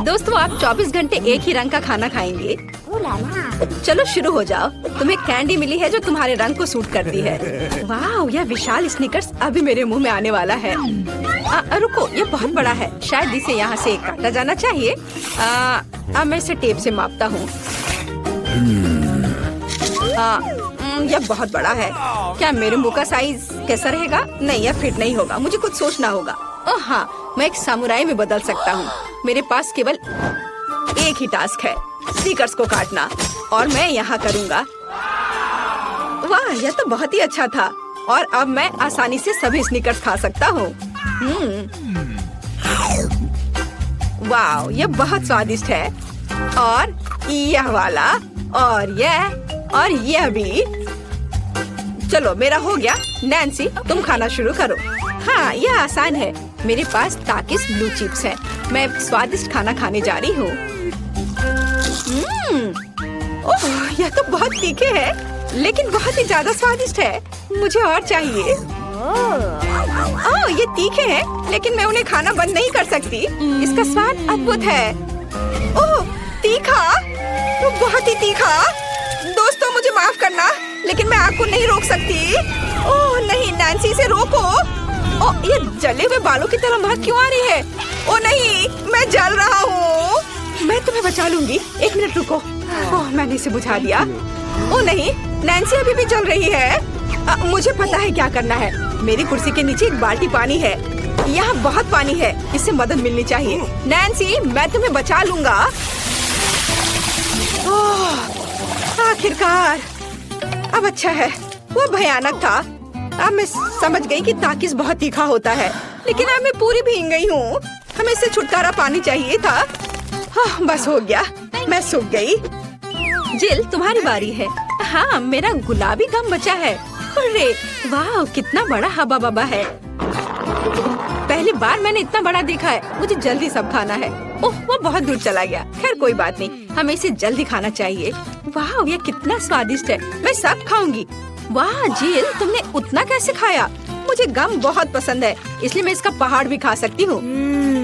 दोस्तों, आप 24 घंटे एक ही रंग का खाना खाएंगे? चलो शुरू हो जाओ। तुम्हें कैंडी मिली है जो तुम्हारे रंग को सूट करती है। वाह, यह विशाल स्निकर्स अभी मेरे मुंह में आने वाला है। रुको, ये बहुत बड़ा है। शायद इसे यहाँ से काटा जाना चाहिए। अब मैं इसे टेप से मापता हूँ। यह बहुत बड़ा है। क्या मेरे मुंह का साइज कैसा रहेगा? नहीं, यह फिट नहीं होगा। मुझे कुछ सोचना होगा। हाँ, मैं एक सामुराई में बदल सकता हूँ। मेरे पास केवल एक ही टास्क है, स्नीकर्स को काटना, और मैं यहाँ करूँगा। वाह, यह तो बहुत ही अच्छा था। और अब मैं आसानी से सभी स्नीकर्स खा सकता हूँ। वाह, यह बहुत स्वादिष्ट है। और यह वाला, और यह भी। चलो, मेरा हो गया। नैन्सी, तुम खाना शुरू करो। हाँ, यह आसान है। मेरे पास ताकिस ब्लू चिप्स है। मैं स्वादिष्ट खाना खाने जा रही हूँ। ओह, यह तो बहुत तीखे है, लेकिन बहुत ही ज्यादा स्वादिष्ट है। मुझे और चाहिए। ओह, ये तीखे हैं, लेकिन मैं उन्हें खाना बंद नहीं कर सकती। इसका स्वाद अद्भुत है। ओह, तीखा, तो बहुत ही तीखा। दोस्तों, मुझे माफ करना, लेकिन मैं आग को नहीं रोक सकती। ओह नहीं, नैन्सी, से रोको। ओह, ये जले हुए बालों की तरह महक क्यों आ रही है? ओह नहीं, मैं जल रहा हूँ। मैं तुम्हें बचा लूंगी। एक मिनट रुको। ओह, मैंने इसे बुझा दिया। ओह नहीं, नैन्सी अभी भी जल रही है। मुझे पता है क्या करना है। मेरी कुर्सी के नीचे एक बाल्टी पानी है। यहाँ बहुत पानी है, इससे मदद मिलनी चाहिए। नैन्सी, मैं तुम्हें बचा लूंगा। आखिरकार, अब अच्छा है। वो भयानक था। अब मैं समझ गई कि ताकिस बहुत तीखा होता है, लेकिन अब मैं पूरी भीग गई हूँ। हमें इससे छुटकारा पानी चाहिए था। बस हो गया, मैं सूख गई। जिल, तुम्हारी बारी है। हाँ, मेरा गुलाबी गम बचा है। अरे वाह, कितना बड़ा हबा बबा है। पहली बार मैंने इतना बड़ा देखा है। मुझे जल्दी सब खाना है। ओह, वो बहुत दूर चला गया। खैर कोई बात नहीं, हमें इसे जल्दी खाना चाहिए। वाह, ये कितना स्वादिष्ट है। मैं सब खाऊंगी। वाह जिल, तुमने उतना कैसे खाया? मुझे गम बहुत पसंद है, इसलिए मैं इसका पहाड़ भी खा सकती हूँ।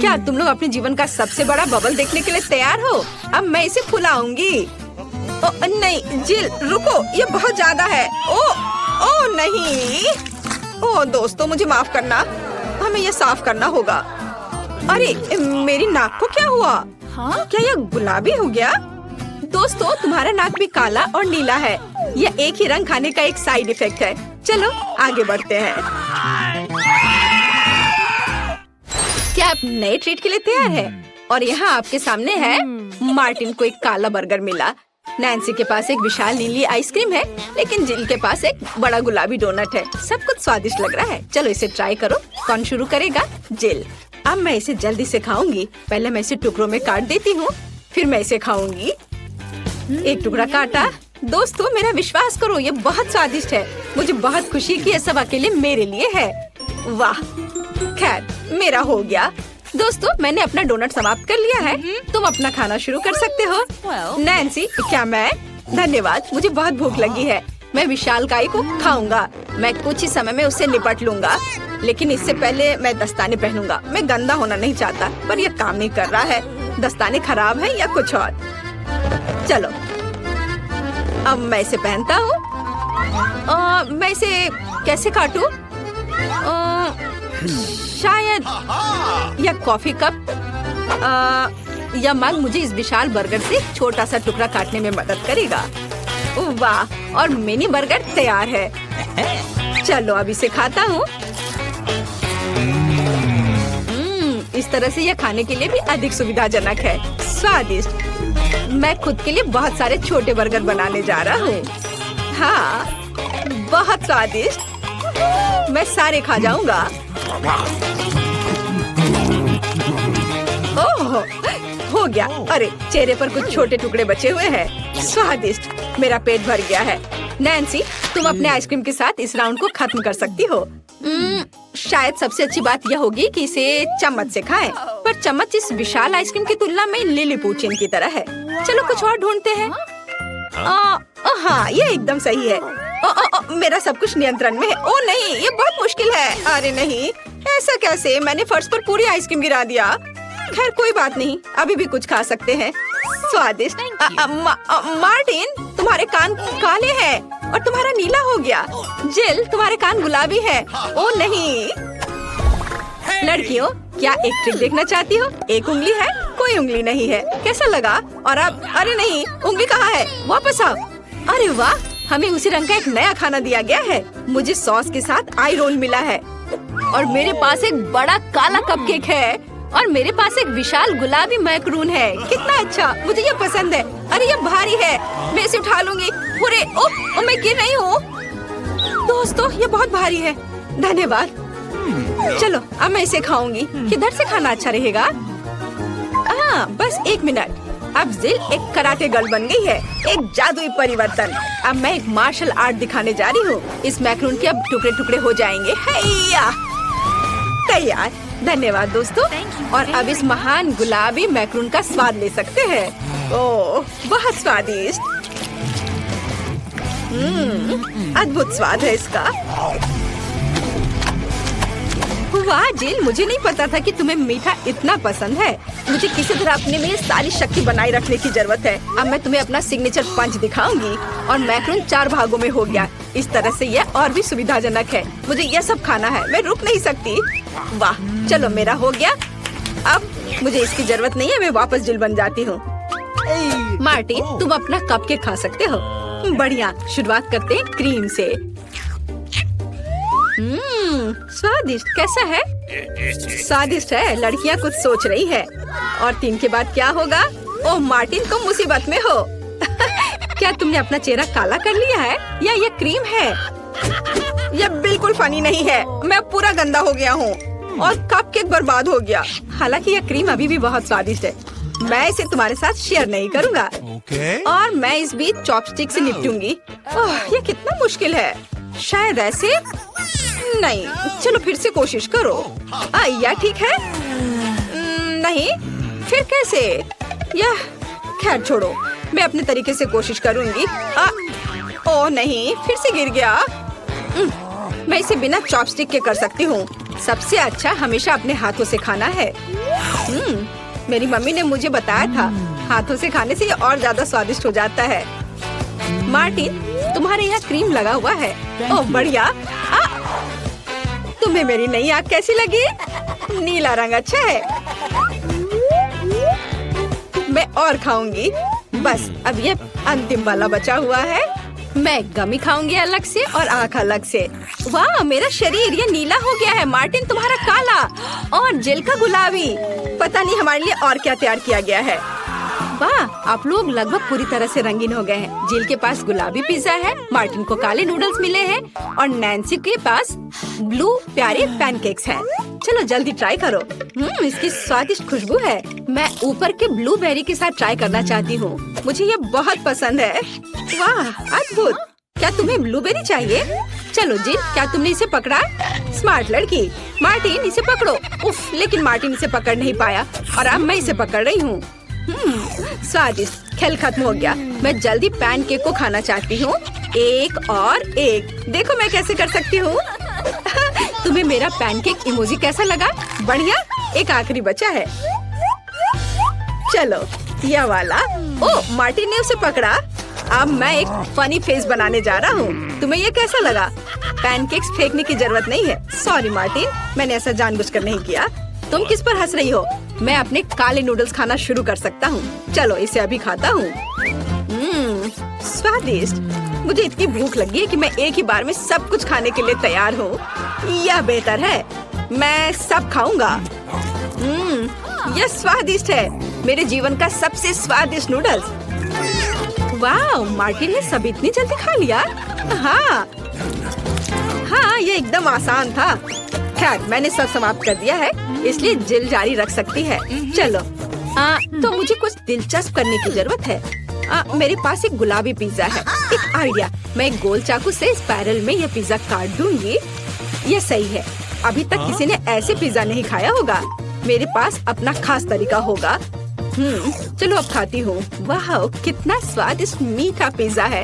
क्या तुम लोग अपने जीवन का सबसे बड़ा बबल देखने के लिए तैयार हो? अब मैं इसे फुलाऊंगी। नहीं जिल, रुको, ये बहुत ज्यादा है। ओ नहीं। ओ दोस्तों, मुझे माफ करना, हमें ये साफ करना होगा। अरे मेरी नाक को क्या हुआ? हाँ? क्या यह गुलाबी हो गया? दोस्तों, तुम्हारा नाक भी काला और नीला है। यह एक ही रंग खाने का एक साइड इफेक्ट है। चलो आगे बढ़ते हैं। क्या आप नए ट्रीट के लिए तैयार हैं? और यहाँ आपके सामने है। मार्टिन को एक काला बर्गर मिला। नैन्सी के पास एक विशाल नीली आइसक्रीम है, लेकिन जिल के पास एक बड़ा गुलाबी डोनट है। सब कुछ स्वादिष्ट लग रहा है। चलो इसे ट्राई करो। कौन शुरू करेगा? जिल। अब मैं इसे जल्दी से खाऊंगी। पहले मैं इसे टुकड़ों में काट देती हूँ, फिर मैं इसे खाऊंगी। एक टुकड़ा काटा। दोस्तों, मेरा विश्वास करो, ये बहुत स्वादिष्ट है। मुझे बहुत खुशी कि ये सब अकेले मेरे लिए है। वाह, खैर मेरा हो गया। दोस्तों, मैंने अपना डोनट समाप्त कर लिया है। तुम अपना खाना शुरू कर सकते हो। नैन्सी, क्या मैं? धन्यवाद, मुझे बहुत भूख लगी है। मैं विशालकाय को खाऊंगा। मैं कुछ ही समय में उससे निपट लूंगा, लेकिन इससे पहले मैं दस्ताने पहनूंगा। मैं गंदा होना नहीं चाहता, पर यह काम नहीं कर रहा है। दस्ताने खराब है या कुछ और। चलो, अब मैं इसे पहनता हूँ। मैं इसे कैसे काटूं? शायद यह कॉफी कप या मग मुझे इस विशाल बर्गर से छोटा सा टुकड़ा काटने में मदद करेगा। वाह, और मिनी बर्गर तैयार है। चलो अब इसे खाता हूँ। इस तरह से यह खाने के लिए भी अधिक सुविधाजनक है। स्वादिष्ट। मैं खुद के लिए बहुत सारे छोटे बर्गर बनाने जा रहा हूँ। हाँ, बहुत स्वादिष्ट। मैं सारे खा जाऊंगा। ओह, हो गया। अरे चेहरे पर कुछ छोटे टुकड़े बचे हुए हैं। स्वादिष्ट। मेरा पेट भर गया है। नैन्सी, तुम अपने आइसक्रीम के साथ इस राउंड को खत्म कर सकती हो। शायद सबसे अच्छी बात यह होगी कि इसे चम्मच से खाएं। पर चम्मच इस विशाल आइसक्रीम की तुलना में लिलीपुचिन की तरह है। चलो कुछ और ढूंढते हैं। हाँ, ये एकदम सही है। मेरा सब कुछ नियंत्रण में है। ओ नहीं, ये बहुत मुश्किल है। अरे नहीं, ऐसा कैसे? मैंने फर्श पर पूरी आइसक्रीम गिरा दिया। खैर कोई बात नहीं, अभी भी कुछ खा सकते हैं। स्वादिष्ट। मार्टिन, तुम्हारे कान काले हैं और तुम्हारा नीला हो गया। जिल, तुम्हारे कान गुलाबी है। ओ नहीं। लड़कियों, क्या एक ट्रिक देखना चाहती हो? एक उंगली है, कोई उंगली नहीं है। कैसा लगा? और अब अरे नहीं, उंगली कहाँ है? वापस आओ। अरे वाह, हमें उसी रंग का एक नया खाना दिया गया है। मुझे सॉस के साथ आई रोल मिला है और मेरे पास एक बड़ा काला कपकेक है और मेरे पास एक विशाल गुलाबी मैक्रून है। कितना अच्छा, मुझे ये पसंद है। अरे ये भारी है, मैं इसे उठा लूंगी। ओह, मैं गिर रही हूँ। दोस्तों, ये बहुत भारी है। धन्यवाद। चलो, अब मैं इसे खाऊंगी। किधर से खाना अच्छा रहेगा? बस 1 मिनट। अब जिल एक कराटे गर्ल बन गई है, एक जादुई परिवर्तन। अब मैं एक मार्शल आर्ट दिखाने जा रही हूँ। इस मैक्रून के अब टुकड़े टुकड़े हो जाएंगे। हैया, तैयार। धन्यवाद दोस्तों। और अब इस महान गुलाबी मैक्रून का स्वाद ले सकते हैं। ओह, बहुत स्वादिष्ट। अद्भुत स्वाद है इसका। वाह जिल, मुझे नहीं पता था कि तुम्हें मीठा इतना पसंद है। मुझे किसी तरह अपने में सारी शक्ति बनाए रखने की जरूरत है। अब मैं तुम्हें अपना सिग्नेचर पंच दिखाऊंगी और मैक्रून 4 भागों में हो गया। इस तरह से यह और भी सुविधाजनक है। मुझे यह सब खाना है, मैं रुक नहीं सकती। वाह, चलो मेरा हो गया। अब मुझे इसकी जरूरत नहीं है, मैं वापस जिल बन जाती हूँ। मार्टिन, तुम अपना कपकेक खा सकते हो। बढ़िया, शुरुआत करते हैं क्रीम से। स्वादिष्ट। कैसा है? स्वादिष्ट है। लड़कियाँ कुछ सोच रही है। और 3 के बाद क्या होगा? ओह मार्टिन, तुम मुसीबत में हो। क्या तुमने अपना चेहरा काला कर लिया है या ये क्रीम है? यह बिल्कुल फनी नहीं है। मैं पूरा गंदा हो गया हूँ और कपकेक बर्बाद हो गया। हालांकि यह क्रीम अभी भी बहुत स्वादिष्ट है। मैं इसे तुम्हारे साथ शेयर नहीं करूँगा। और मैं इस बीच चॉपस्टिक से निपटूंगी। ओह, ये कितना मुश्किल है। शायद ऐसे नहीं। चलो फिर से कोशिश करो। यह ठीक है? नहीं, फिर कैसे? यह खैर छोड़ो, मैं अपने तरीके से कोशिश करूंगी। ओह नहीं, फिर से गिर गया। मैं इसे बिना चॉपस्टिक के कर सकती हूँ। सबसे अच्छा हमेशा अपने हाथों से खाना है। मेरी मम्मी ने मुझे बताया था, हाथों से खाने से ये और ज्यादा स्वादिष्ट हो जाता है। मार्टिन, तुम्हारे यहाँ क्रीम लगा हुआ है। ओह बढ़िया। तुम्हें मेरी नई आँख कैसी लगी? नीला रंग अच्छा है। मैं और खाऊंगी। बस अब ये अंतिम वाला बचा हुआ है। मैं गमी खाऊंगी अलग से और आँख अलग से। वाह, मेरा शरीर ये नीला हो गया है। मार्टिन, तुम्हारा काला और जिल का गुलाबी। पता नहीं हमारे लिए और क्या तैयार किया गया है। वाह, आप लोग लगभग पूरी तरह से रंगीन हो गए हैं। जिल के पास गुलाबी पिज्जा है, मार्टिन को काले नूडल्स मिले हैं और नैन्सी के पास ब्लू प्यारे पैनकेक्स हैं। चलो जल्दी ट्राई करो। इसकी स्वादिष्ट खुशबू है। मैं ऊपर के ब्लूबेरी के साथ ट्राई करना चाहती हूँ। मुझे ये बहुत पसंद है। वाह, अद्भुत। क्या तुम्हें ब्लूबेरी चाहिए? चलो जिल, क्या तुमने इसे पकड़ा? स्मार्ट लड़की। मार्टिन, इसे पकड़ो। उफ, लेकिन मार्टिन इसे पकड़ नहीं पाया और अब मैं इसे पकड़ रही हूँ। स्वादिष्ट। खेल खत्म हो गया। मैं जल्दी पैनकेक को खाना चाहती हूँ। एक और एक। देखो मैं कैसे कर सकती हूँ। तुम्हें मेरा पैनकेक इमोजी कैसा लगा? बढ़िया। एक आखिरी बचा है। चलो यह वाला। ओह, मार्टिन ने उसे पकड़ा। अब मैं एक फनी फेस बनाने जा रहा हूँ। तुम्हें ये कैसा लगा? पैनकेक्स फेंकने की जरूरत नहीं है। सॉरी मार्टिन, मैंने ऐसा जानबूझकर नहीं किया। तुम किस पर हंस रही हो? मैं अपने काले नूडल्स खाना शुरू कर सकता हूँ। चलो इसे अभी खाता हूँ। स्वादिष्ट। मुझे इतनी भूख लगी है कि मैं एक ही बार में सब कुछ खाने के लिए तैयार हूँ। यह बेहतर है। मैं सब खाऊंगा। यह स्वादिष्ट है। मेरे जीवन का सबसे स्वादिष्ट नूडल्स। वाह, मार्टिन ने सब इतनी जल्दी खा लिया। हाँ, ये एकदम आसान था। खैर, मैंने सब समाप्त कर दिया है, इसलिए जिल जारी रख सकती है। चलो, तो मुझे कुछ दिलचस्प करने की जरूरत है। मेरे पास एक गुलाबी पिज्जा है। एक आइडिया, मैं एक गोल चाकू से स्पाइरल में यह पिज्जा काट दूंगी। यह सही है। अभी तक किसी ने ऐसे पिज्जा नहीं खाया होगा। मेरे पास अपना खास तरीका होगा। चलो अब खाती हूँ। वाह, कितना स्वादिष्ट मीठा पिज्जा है।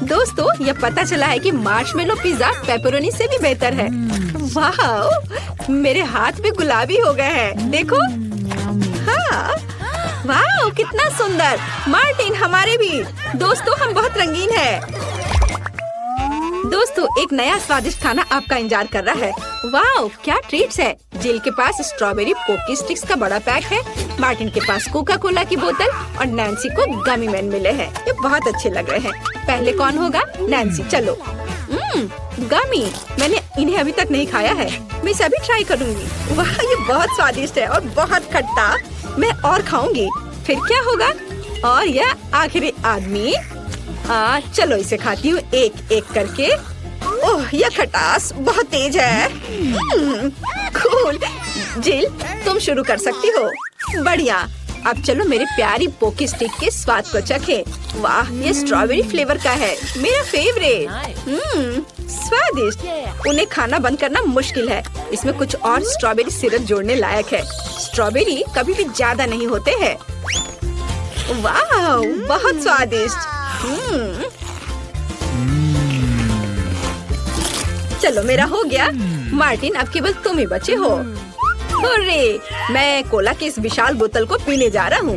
दोस्तों, यह पता चला है कि मार्शमेलो पिज्जा पेपरोनी से भी बेहतर है। वाह, मेरे हाथ भी गुलाबी हो गए हैं। देखो। वाह कितना सुंदर। मार्टिन हमारे भी। दोस्तों हम बहुत रंगीन हैं। दोस्तों एक नया स्वादिष्ट खाना आपका इंतजार कर रहा है। वाह क्या ट्रीट्स है। जिल के पास स्ट्रॉबेरी पोकी स्टिक्स का बड़ा पैक है। मार्टिन के पास कोका कोला की बोतल और नैन्सी को गमी मैन मिले हैं। ये बहुत अच्छे लग रहे हैं। पहले कौन होगा? नैन्सी। चलो। गमी, मैंने इन्हें अभी तक नहीं खाया है। मैं इसे अभी ट्राई करूंगी। वाह ये बहुत स्वादिष्ट है और बहुत खट्टा। मैं और खाऊंगी। फिर क्या होगा? और यह आखिरी आदमी। चलो इसे खाती हूँ एक एक करके। ओह यह खटास बहुत तेज है। कूल। जिल तुम शुरू कर सकती हो। बढ़िया। अब चलो मेरे प्यारी पोकी स्टिक के स्वाद को चखें। वाह ये स्ट्रॉबेरी फ्लेवर का है, मेरा फेवरेट। स्वादिष्ट। उन्हें खाना बंद करना मुश्किल है। इसमें कुछ और स्ट्रॉबेरी सिरप जोड़ने लायक है। स्ट्रॉबेरी कभी भी ज्यादा नहीं होते हैं। वाह बहुत स्वादिष्ट। चलो मेरा हो गया। मार्टिन अब केवल तुम ही बचे हो। अरे मैं कोला की इस विशाल बोतल को पीने जा रहा हूँ।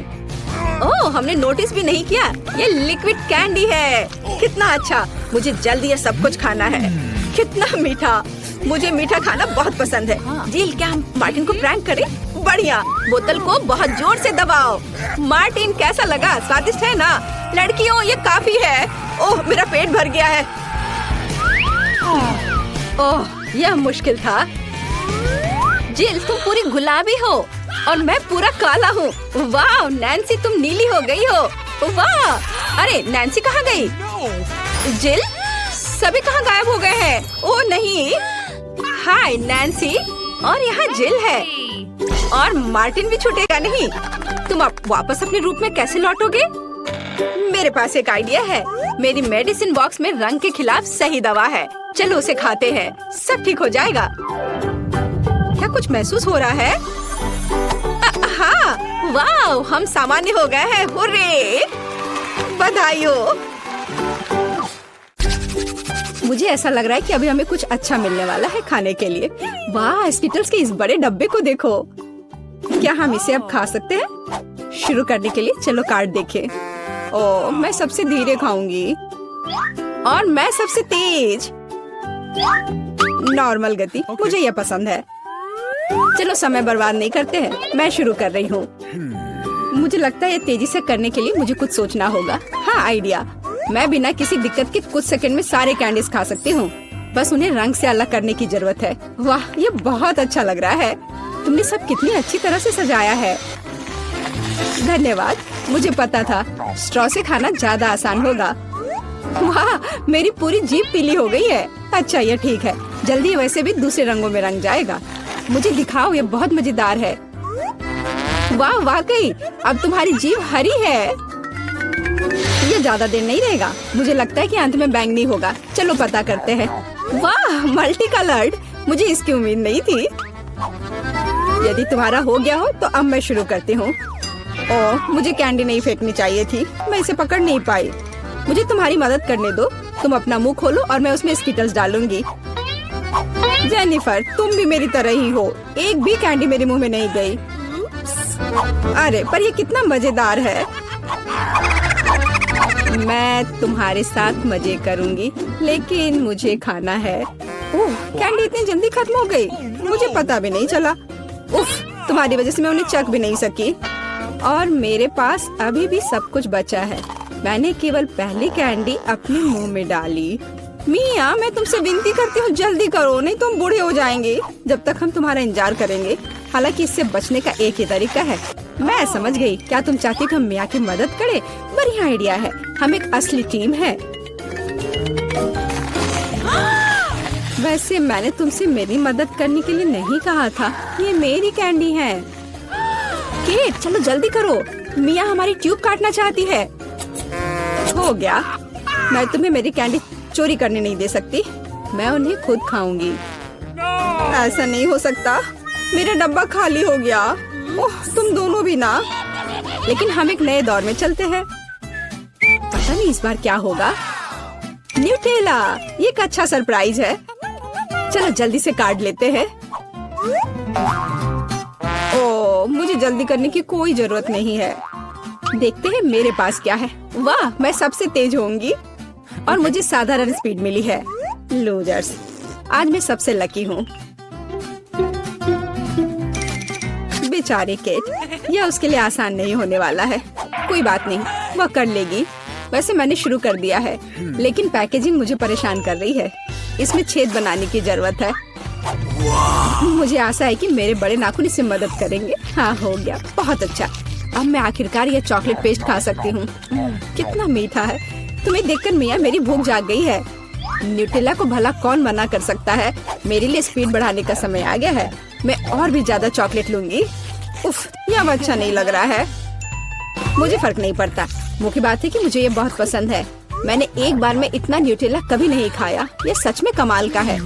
ओह हमने नोटिस भी नहीं किया। ये लिक्विड कैंडी है। कितना अच्छा। मुझे जल्दी ये सब कुछ खाना है। कितना मीठा। मुझे मीठा खाना बहुत पसंद है। जिल क्या हम मार्टिन को प्रैंक करें? बढ़िया। बोतल को बहुत जोर से दबाओ। मार्टिन कैसा लगा? स्वादिष्ट है ना? लड़कियों ये काफी है। ओह मेरा पेट भर गया है। ओह यह मुश्किल था। जिल तुम पूरी गुलाबी हो और मैं पूरा काला हूँ। वाह नैन्सी तुम नीली हो गई हो। वाह अरे नैन्सी कहाँ गई? जिल सभी कहाँ गायब हो गए हैं? ओह नहीं। हाय नैन्सी। और यहाँ जिल है और मार्टिन भी छूटेगा नहीं। तुम अब वापस अपने रूप में कैसे लौटोगे? मेरे पास एक आइडिया है। मेरी मेडिसिन बॉक्स में रंग के खिलाफ सही दवा है। चलो उसे खाते हैं, सब ठीक हो जाएगा। क्या कुछ महसूस हो रहा है? हाँ वाह हम सामान्य हो गए हैं। हुर्रे बधाई हो। मुझे ऐसा लग रहा है कि अभी हमें कुछ अच्छा मिलने वाला है खाने के लिए। वाह स्किटल्स के इस बड़े डब्बे को देखो। क्या हम इसे अब खा सकते हैं? शुरू करने के लिए चलो कार्ड देखें। ओह मैं सबसे धीरे खाऊंगी और मैं सबसे तेज। नॉर्मल गति मुझे यह पसंद है। चलो समय बर्बाद नहीं करते हैं। मैं शुरू कर रही हूँ। मुझे लगता है ये तेजी से करने के लिए मुझे कुछ सोचना होगा। हाँ आइडिया। मैं बिना किसी दिक्कत के कुछ सेकंड में सारे कैंडीज खा सकती हूँ। बस उन्हें रंग से अलग करने की जरूरत है। वाह ये बहुत अच्छा लग रहा है। तुमने सब कितनी अच्छी तरह से सजाया है। धन्यवाद। मुझे पता था स्ट्रॉ से खाना ज्यादा आसान होगा। वाह मेरी पूरी जीभ पीली हो गई है। अच्छा ये ठीक है। जल्दी वैसे भी दूसरे रंगों में रंग जाएगा। मुझे दिखाओ ये बहुत मजेदार है। वाह वाकई अब तुम्हारी जीभ हरी है। ये ज्यादा देर नहीं रहेगा। मुझे लगता है कि अंत में बैंगनी होगा। चलो पता करते हैं। वाह मल्टी कलर्ड। मुझे इसकी उम्मीद नहीं थी। यदि तुम्हारा हो गया हो तो अब मैं शुरू करती हूँ। ओह मुझे कैंडी नहीं फेंकनी चाहिए थी। मैं इसे पकड़ नहीं पाई। मुझे तुम्हारी मदद करने दो। तुम अपना मुंह खोलो और मैं उसमें स्किटल्स डालूंगी। जेनिफर तुम भी मेरी तरह ही हो। एक भी कैंडी मेरे मुंह में नहीं गई। अरे पर ये कितना मजेदार है। मैं तुम्हारे साथ मजे करूंगी लेकिन मुझे खाना है। ओह कैंडी इतनी जल्दी खत्म हो गई। मुझे पता भी नहीं चला। उफ तुम्हारी वजह से मैं उन्हें चख भी नहीं सकी। और मेरे पास अभी भी सब कुछ बचा है। मैंने केवल पहली कैंडी अपने मुंह में डाली। मिया मैं तुमसे विनती करती हूँ जल्दी करो नहीं तुम बूढ़े हो जाएंगे जब तक हम तुम्हारा इंतजार करेंगे। हालांकि इससे बचने का एक ही तरीका है। मैं समझ गई। क्या तुम चाहती हो कि हम मिया की मदद करें? बढ़िया आइडिया है। हम एक असली टीम है। वैसे मैंने तुमसे मेरी मदद करने के लिए नहीं कहा था। ये मेरी कैंडी है। केट चलो जल्दी करो। मिया हमारी ट्यूब काटना चाहती है। हो गया। मैं तुम्हें मेरी कैंडी चोरी करने नहीं दे सकती। मैं उन्हें खुद खाऊंगी। ऐसा नहीं हो सकता। मेरा डब्बा खाली हो गया। ओह तुम दोनों भी ना। लेकिन हम एक नए दौर में चलते हैं। पता नहीं इस बार क्या होगा। न्यूटेला ये एक अच्छा सरप्राइज है। चलो जल्दी से काट लेते हैं। ओह मुझे जल्दी करने की कोई जरूरत नहीं है। देखते हैं मेरे पास क्या है। वाह, मैं सबसे तेज होंगी और मुझे साधारण स्पीड मिली है। लूजर्स, आज मैं सबसे लकी हूँ। बेचारी केट, यह उसके लिए आसान नहीं होने वाला है। कोई बात नहीं, वह कर लेगी। वैसे मैंने शुरू कर दिया है, लेकिन पैकेजिंग मुझे परेशान कर रही है। इसमें छेद बनाने की जरूरत है। मुझे आशा है कि मेरे बड़े नाखून इससे मदद करेंगे। हाँ, हो गया, बहुत अच्छा। अब मैं आखिरकार यह चॉकलेट पेस्ट खा सकती हूँ। कितना मीठा है। तुम्हें देखकर मिया मेरी भूख जाग गई है। न्यूटेला को भला कौन मना कर सकता है। मेरे लिए स्पीड बढ़ाने का समय आ गया है। मैं और भी ज्यादा चॉकलेट लूंगी। उफ, यह अच्छा नहीं लग रहा है। मुझे फर्क नहीं पड़ता। मुख्य बात है कि मुझे ये बहुत पसंद है। मैंने एक बार में इतना न्यूटेला कभी नहीं खाया। ये सच में कमाल का है।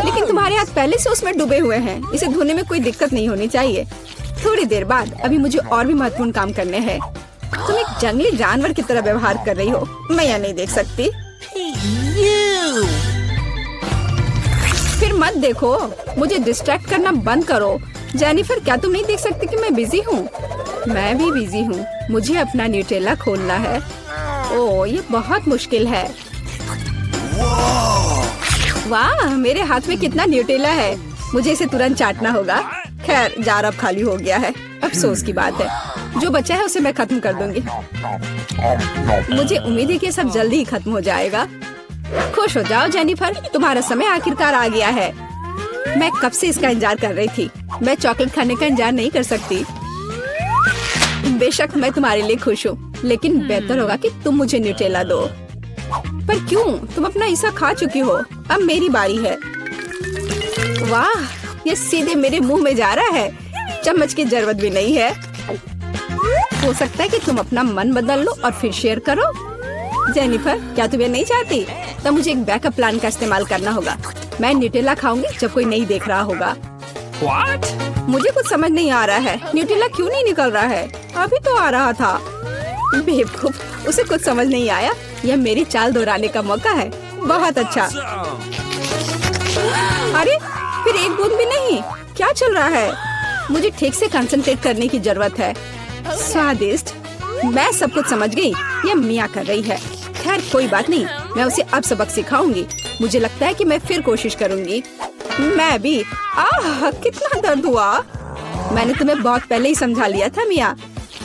लेकिन तुम्हारे हाथ पहले से उसमें डूबे हुए हैं। इसे धोने में कोई दिक्कत नहीं होनी चाहिए। थोड़ी देर बाद अभी मुझे और भी महत्वपूर्ण काम करने हैं। तुम एक जंगली जानवर की तरह व्यवहार कर रही हो। मैं यह नहीं देख सकती। फिर मत देखो। मुझे डिस्ट्रैक्ट करना बंद करो। जेनिफर, क्या तुम नहीं देख सकती कि मैं बिजी हूँ? मैं भी बिजी हूँ। मुझे अपना न्यूटेला खोलना है। ओह, ये बहुत मुश्किल है। वाह, मेरे हाथ में कितना न्यूटेला है। मुझे इसे तुरंत चाटना होगा। खैर, जार अब खाली हो गया है। अफसोस की बात है। जो बचा है उसे मैं खत्म कर दूंगी। मुझे उम्मीद है कि सब जल्दी ही खत्म हो जाएगा। खुश हो जाओ जेनिफर, तुम्हारा समय आखिरकार आ गया है। मैं कब से इसका इंतजार कर रही थी। मैं चॉकलेट खाने का इंतजार नहीं कर सकती। बेशक मैं तुम्हारे लिए खुश हूँ, लेकिन बेहतर होगा कि तुम मुझे न्यूटेला दो। पर क्यों? तुम अपना हिस्सा खा चुकी हो। अब मेरी बारी है। वाह, ये सीधे मेरे मुंह में जा रहा है। चम्मच की जरूरत भी नहीं है। हो सकता है कि तुम अपना मन बदल लो और फिर शेयर करो। जेनिफर, क्या तुम ये नहीं चाहती? तब मुझे एक बैकअप प्लान का इस्तेमाल करना होगा। मैं न्यूटेला खाऊंगी जब कोई नहीं देख रहा होगा। What? मुझे कुछ समझ नहीं आ रहा है। न्यूटेला क्यों नहीं निकल रहा है? अभी तो आ रहा था। बेवकूफ, उसे कुछ समझ नहीं आया। यह मेरी चाल दोहराने का मौका है। बहुत अच्छा। अरे, फिर एक बूंद भी नहीं। क्या चल रहा है? मुझे ठीक से कंसंट्रेट करने की जरूरत है। स्वादिष्ट। मैं सब कुछ समझ गई। यह मिया कर रही है। खैर, कोई बात नहीं। मैं उसे अब सबक सिखाऊंगी। मुझे लगता है कि मैं फिर कोशिश करूंगी। मैं भी। आह, कितना दर्द हुआ। मैंने तुम्हें बहुत पहले ही समझा लिया था मिया।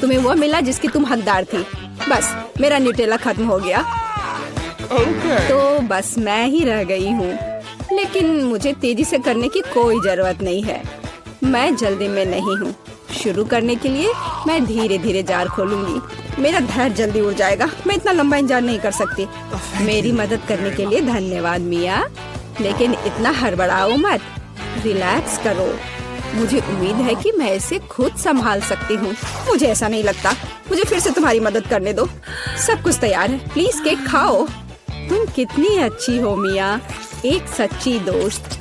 तुम्हें वो मिला जिसकी तुम हकदार थी। बस, मेरा न्यूटेला खत्म हो गया। तो बस मैं ही रह गई हूँ। लेकिन मुझे तेजी से करने की कोई जरूरत नहीं है। मैं जल्दी में नहीं हूँ। शुरू करने के लिए मैं धीरे धीरे जार खोलूंगी। मेरा धैर्य जल्दी उड़ जाएगा। मैं इतना लंबा इंतजार नहीं कर सकती। मेरी मदद करने के लिए धन्यवाद मिया, लेकिन इतना हड़बड़ाओ मत। रिलैक्स करो। मुझे उम्मीद है कि मैं इसे खुद संभाल सकती हूँ। मुझे ऐसा नहीं लगता। मुझे फिर से तुम्हारी मदद करने दो। सब कुछ तैयार है। प्लीज केक खाओ। तुम कितनी अच्छी हो मिया, एक सच्ची दोस्त।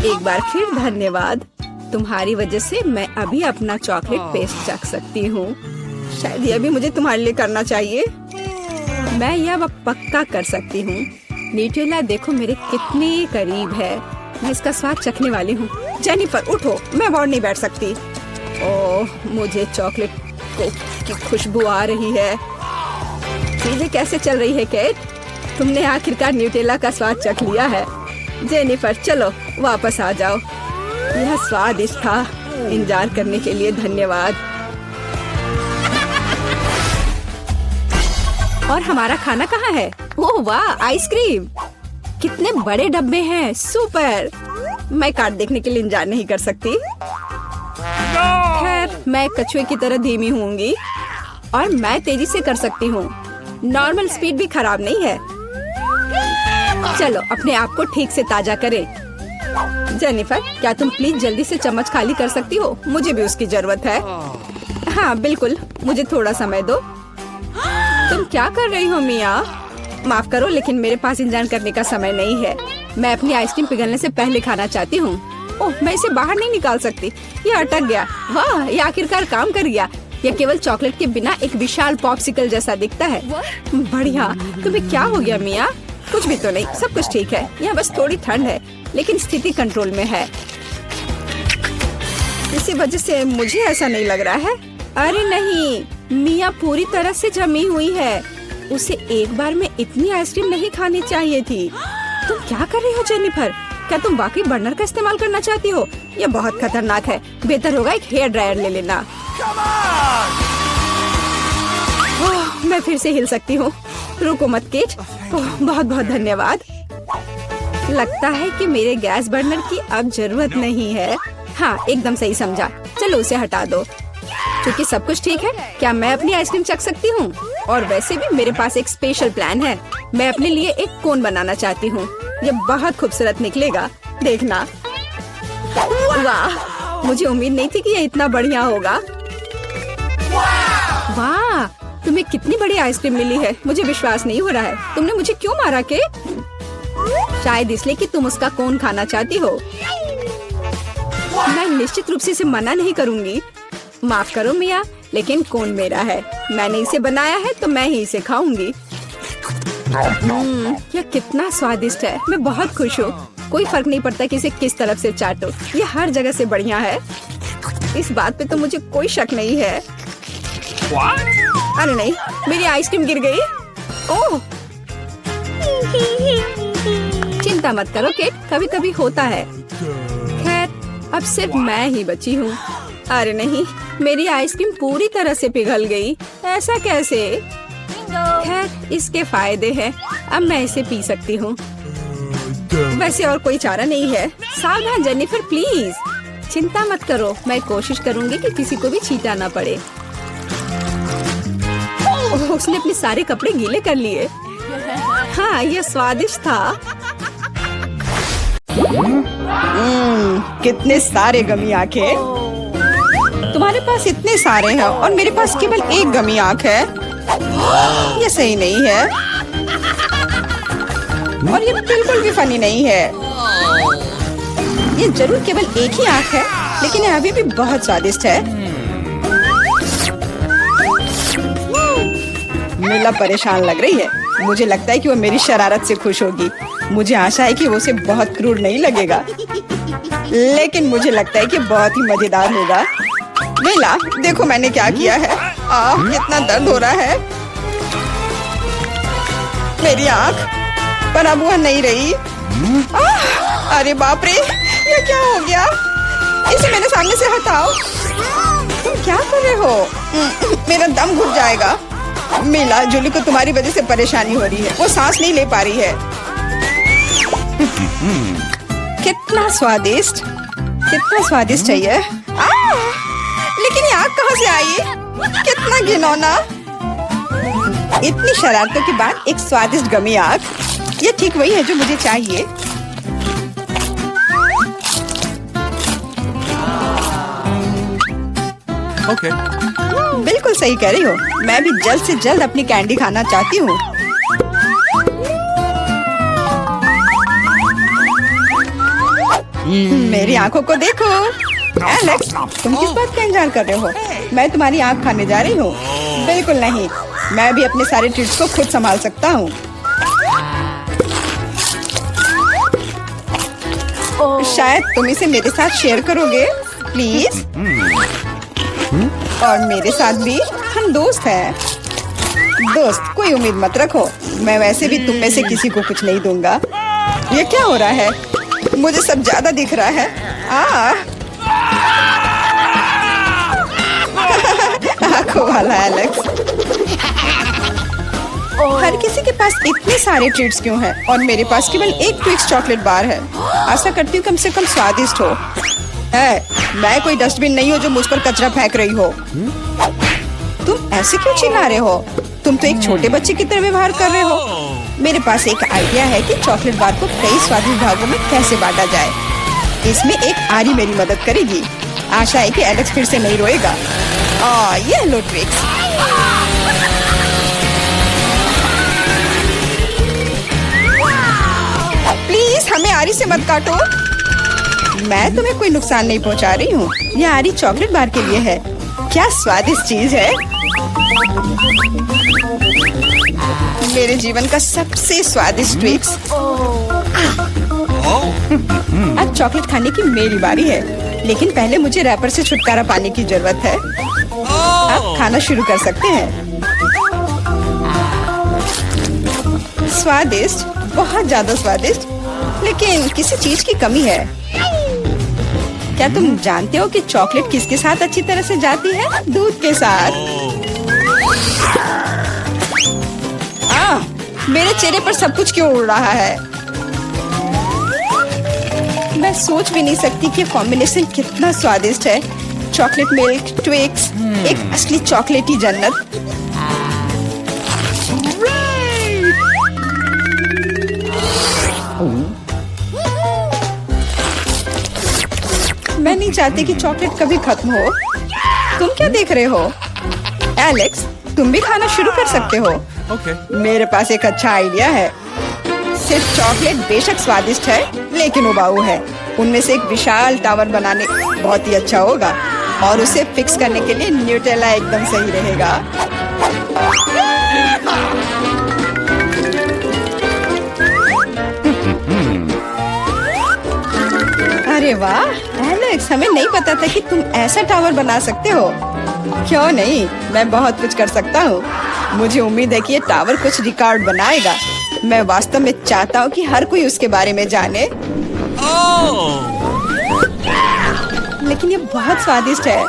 एक बार फिर धन्यवाद। तुम्हारी वजह से मैं अभी अपना चॉकलेट पेस्ट चख सकती हूँ। शायद यह भी मुझे तुम्हारे लिए करना चाहिए। मैं यह पक्का कर सकती हूँ। न्यूटेला देखो मेरे कितने करीब है। मैं इसका स्वाद चखने वाली हूँ। जेनिफर, उठो। मैं और नहीं बैठ सकती। ओह, मुझे चॉकलेट की खुशबू आ रही है। चीजें कैसे चल रही है केट? तुमने आखिरकार न्यूटेला का स्वाद चख लिया है। जेनिफर, चलो वापस आ जाओ। यह स्वादिष्ट था। इंतजार करने के लिए धन्यवाद। और हमारा खाना कहाँ है? ओह वाह, आइसक्रीम। कितने बड़े डब्बे हैं। सुपर। मैं कार्ड देखने के लिए इंतजार नहीं कर सकती। खैर, मैं कछुए की तरह धीमी होंगी और मैं तेजी से कर सकती हूँ। नॉर्मल स्पीड भी खराब नहीं है। चलो अपने आप को ठीक से ताजा करें। जेनिफर, क्या तुम प्लीज जल्दी से चम्मच खाली कर सकती हो? मुझे भी उसकी जरूरत है। हाँ बिल्कुल, मुझे थोड़ा समय दो। तुम क्या कर रही हो मिया? माफ करो, लेकिन मेरे पास इंतजार करने का समय नहीं है। मैं अपनी आइसक्रीम पिघलने से पहले खाना चाहती हूँ। ओह, मैं इसे बाहर नहीं निकाल सकती। ये अटक गया। वाह, ये आखिरकार काम कर गया। यह केवल चॉकलेट के बिना एक विशाल पॉप्सिकल जैसा दिखता है। बढ़िया। तुम्हें क्या हो गया मिया? कुछ भी तो नहीं, सब कुछ ठीक है। यहाँ बस थोड़ी ठंड है, लेकिन स्थिति कंट्रोल में है। इसी वजह से मुझे ऐसा नहीं लग रहा है। अरे नहीं, मिया पूरी तरह से जमी हुई है। उसे एक बार में इतनी आइसक्रीम नहीं खानी चाहिए थी। तुम क्या कर रही हो जेनिफर? क्या तुम वाकई बर्नर का इस्तेमाल करना चाहती हो? यह बहुत खतरनाक है। बेहतर होगा एक हेयर ड्रायर ले लेना। मैं फिर से हिल सकती हूँ। रुको मत केट। बहुत बहुत धन्यवाद। लगता है कि मेरे गैस बर्नर की अब जरूरत नहीं है। हाँ, एकदम सही समझा। चलो उसे हटा दो। क्योंकि सब कुछ ठीक है, क्या मैं अपनी आइसक्रीम चख सकती हूँ? और वैसे भी मेरे पास एक स्पेशल प्लान है। मैं अपने लिए एक कोन बनाना चाहती हूँ। ये बहुत खूबसूरत निकलेगा, देखना। वाह, मुझे उम्मीद नहीं थी कि ये इतना बढ़िया होगा। वाह, तुम्हें कितनी बड़ी आइसक्रीम मिली है। मुझे विश्वास नहीं हो रहा है। तुमने मुझे क्यों मारा के? शायद इसलिए कि तुम उसका कोन खाना चाहती हो। मैं निश्चित रूप से इसे मना नहीं करूंगी। माफ करो मिया, लेकिन कोन मेरा है। मैंने इसे बनाया है तो मैं ही इसे खाऊंगी। यह कितना स्वादिष्ट है। मैं बहुत खुश हूँ। कोई फर्क नहीं पड़ता कि इसे किस तरफ से चाटो। ये हर जगह से बढ़िया है। इस बात पे तो मुझे कोई शक नहीं है। अरे नहीं, मेरी आइसक्रीम गिर गई। ओह, चिंता मत करो केट, कभी कभी होता है। खैर, अब सिर्फ मैं ही बची हूँ। अरे नहीं, मेरी आइसक्रीम पूरी तरह से पिघल गई। ऐसा कैसे? खैर, इसके फायदे हैं। अब मैं इसे पी सकती हूँ। वैसे और कोई चारा नहीं है। सावधान जेनिफर, प्लीज। चिंता मत करो, मैं कोशिश करूंगी कि किसी को भी छींटा ना पड़े। उसने अपने सारे कपड़े गीले कर लिए। हाँ, यह स्वादिष्ट था। कितने सारे गमी आंखें। तुम्हारे पास इतने सारे हैं और मेरे पास केवल एक गमी आंख है। ये सही नहीं है और ये बिल्कुल भी फनी नहीं है। ये जरूर केवल एक ही आंख है, लेकिन ये अभी भी बहुत स्वादिष्ट है। मिला परेशान लग रही है। मुझे लगता है कि वो मेरी शरारत से खुश होगी। मुझे आशा है कि वो उसे बहुत क्रूर नहीं लगेगा, लेकिन मुझे लगता है कि बहुत ही मजेदार होगा। मिला, देखो मैंने क्या किया है। कितना दर्द हो रहा है। मेरी आँख, पर अब वह नहीं रही। अरे बाप रे, ये क्या हो गया? इसे मेरे सामने से हटाओ। तुम क्या कर रहे हो? मेरा दम घुट जाएगा। मिला, जूली को तुम्हारी वजह से परेशानी हो रही है। वो सांस नहीं ले पा रही है। कितना स्वादिष्ट, कितना स्वादिष्ट है ये। लेकिन ये आग कहाँ से आई? कितना घिनौना। इतनी शरारतों के बाद एक स्वादिष्ट गमी आग। ये ठीक वही है जो मुझे चाहिए। Okay. बिल्कुल सही कह रही हो। मैं भी जल्द से जल्द अपनी कैंडी खाना चाहती हूँ। मेरी आंखों को देखो। एलेक्स, तुम किस बात का इंतजार कर रहे हो? मैं तुम्हारी आंख खाने जा रही हूँ। बिल्कुल नहीं, मैं भी अपने सारे ट्रीट्स को खुद संभाल सकता हूँ। शायद तुम इसे मेरे साथ शेयर करोगे, प्लीज। और मेरे साथ भी, हम दोस्त हैं। दोस्त, कोई उम्मीद मत रखो। मैं वैसे भी तुम में से किसी को कुछ नहीं दूंगा। ये क्या हो रहा है? मुझे सब ज्यादा दिख रहा है। आंखों वाला एलेक्स। हर किसी के पास इतने सारे ट्रीट्स क्यों हैं और मेरे पास केवल एक ट्विक्स चॉकलेट बार है। आशा करती हूँ कम से कम स्वादिष्ट हो। मैं कोई डस्टबिन नहीं हूँ जो मुझ पर कचरा फेंक रही हो। तुम ऐसे क्यों चिल्ला रहे हो? तुम तो एक छोटे बच्चे की तरह व्यवहार कर रहे हो। मेरे पास एक आइडिया है कि चॉकलेट बार को कई स्वादिष्ट भागों में कैसे बांटा जाए। इसमें एक आरी मेरी मदद करेगी। आशा है कि एलेक्स फिर से नहीं रोएगा। ये लो ट्विक्स। प्लीज हमें आरी से मत काटो। मैं तुम्हें कोई नुकसान नहीं पहुंचा रही हूँ। ये आरी चॉकलेट बार के लिए है। क्या स्वादिष्ट चीज है। मेरे जीवन का सबसे स्वादिष्ट ट्विक्स। अब चॉकलेट खाने की मेरी बारी है, लेकिन पहले मुझे रैपर से छुटकारा पाने की जरूरत है। आप खाना शुरू कर सकते हैं। स्वादिष्ट, बहुत ज्यादा स्वादिष्ट, लेकिन किसी चीज की कमी है। क्या तुम जानते हो कि चॉकलेट किसके साथ अच्छी तरह से जाती है? दूध के साथ। मेरे चेहरे पर सब कुछ क्यों उड़ रहा है? मैं सोच भी नहीं सकती कि कॉम्बिनेशन कितना स्वादिष्ट है। चॉकलेट मिल्क, ट्विक्स, एक असली चॉकलेटी जन्नत। मैं नहीं चाहती कि चॉकलेट कभी खत्म हो। तुम क्या देख रहे हो? एलेक्स, तुम भी खाना शुरू कर सकते हो। मेरे पास एक अच्छा आइडिया है। सिर्फ चॉकलेट बेशक स्वादिष्ट है, लेकिन उबाऊ है। उनमें से एक विशाल टावर बनाने बहुत ही अच्छा होगा, और उसे फिक्स करने के लिए न्यूटेला एकदम सही रहेगा। अरे वाह एलेक्स, हमें नहीं पता था कि तुम ऐसा टावर बना सकते हो। क्यों नहीं, मैं बहुत कुछ कर सकता हूँ। मुझे उम्मीद है कि ये टावर कुछ रिकॉर्ड बनाएगा। मैं वास्तव में चाहता हूँ कि हर कोई उसके बारे में जाने। लेकिन ये बहुत स्वादिष्ट है,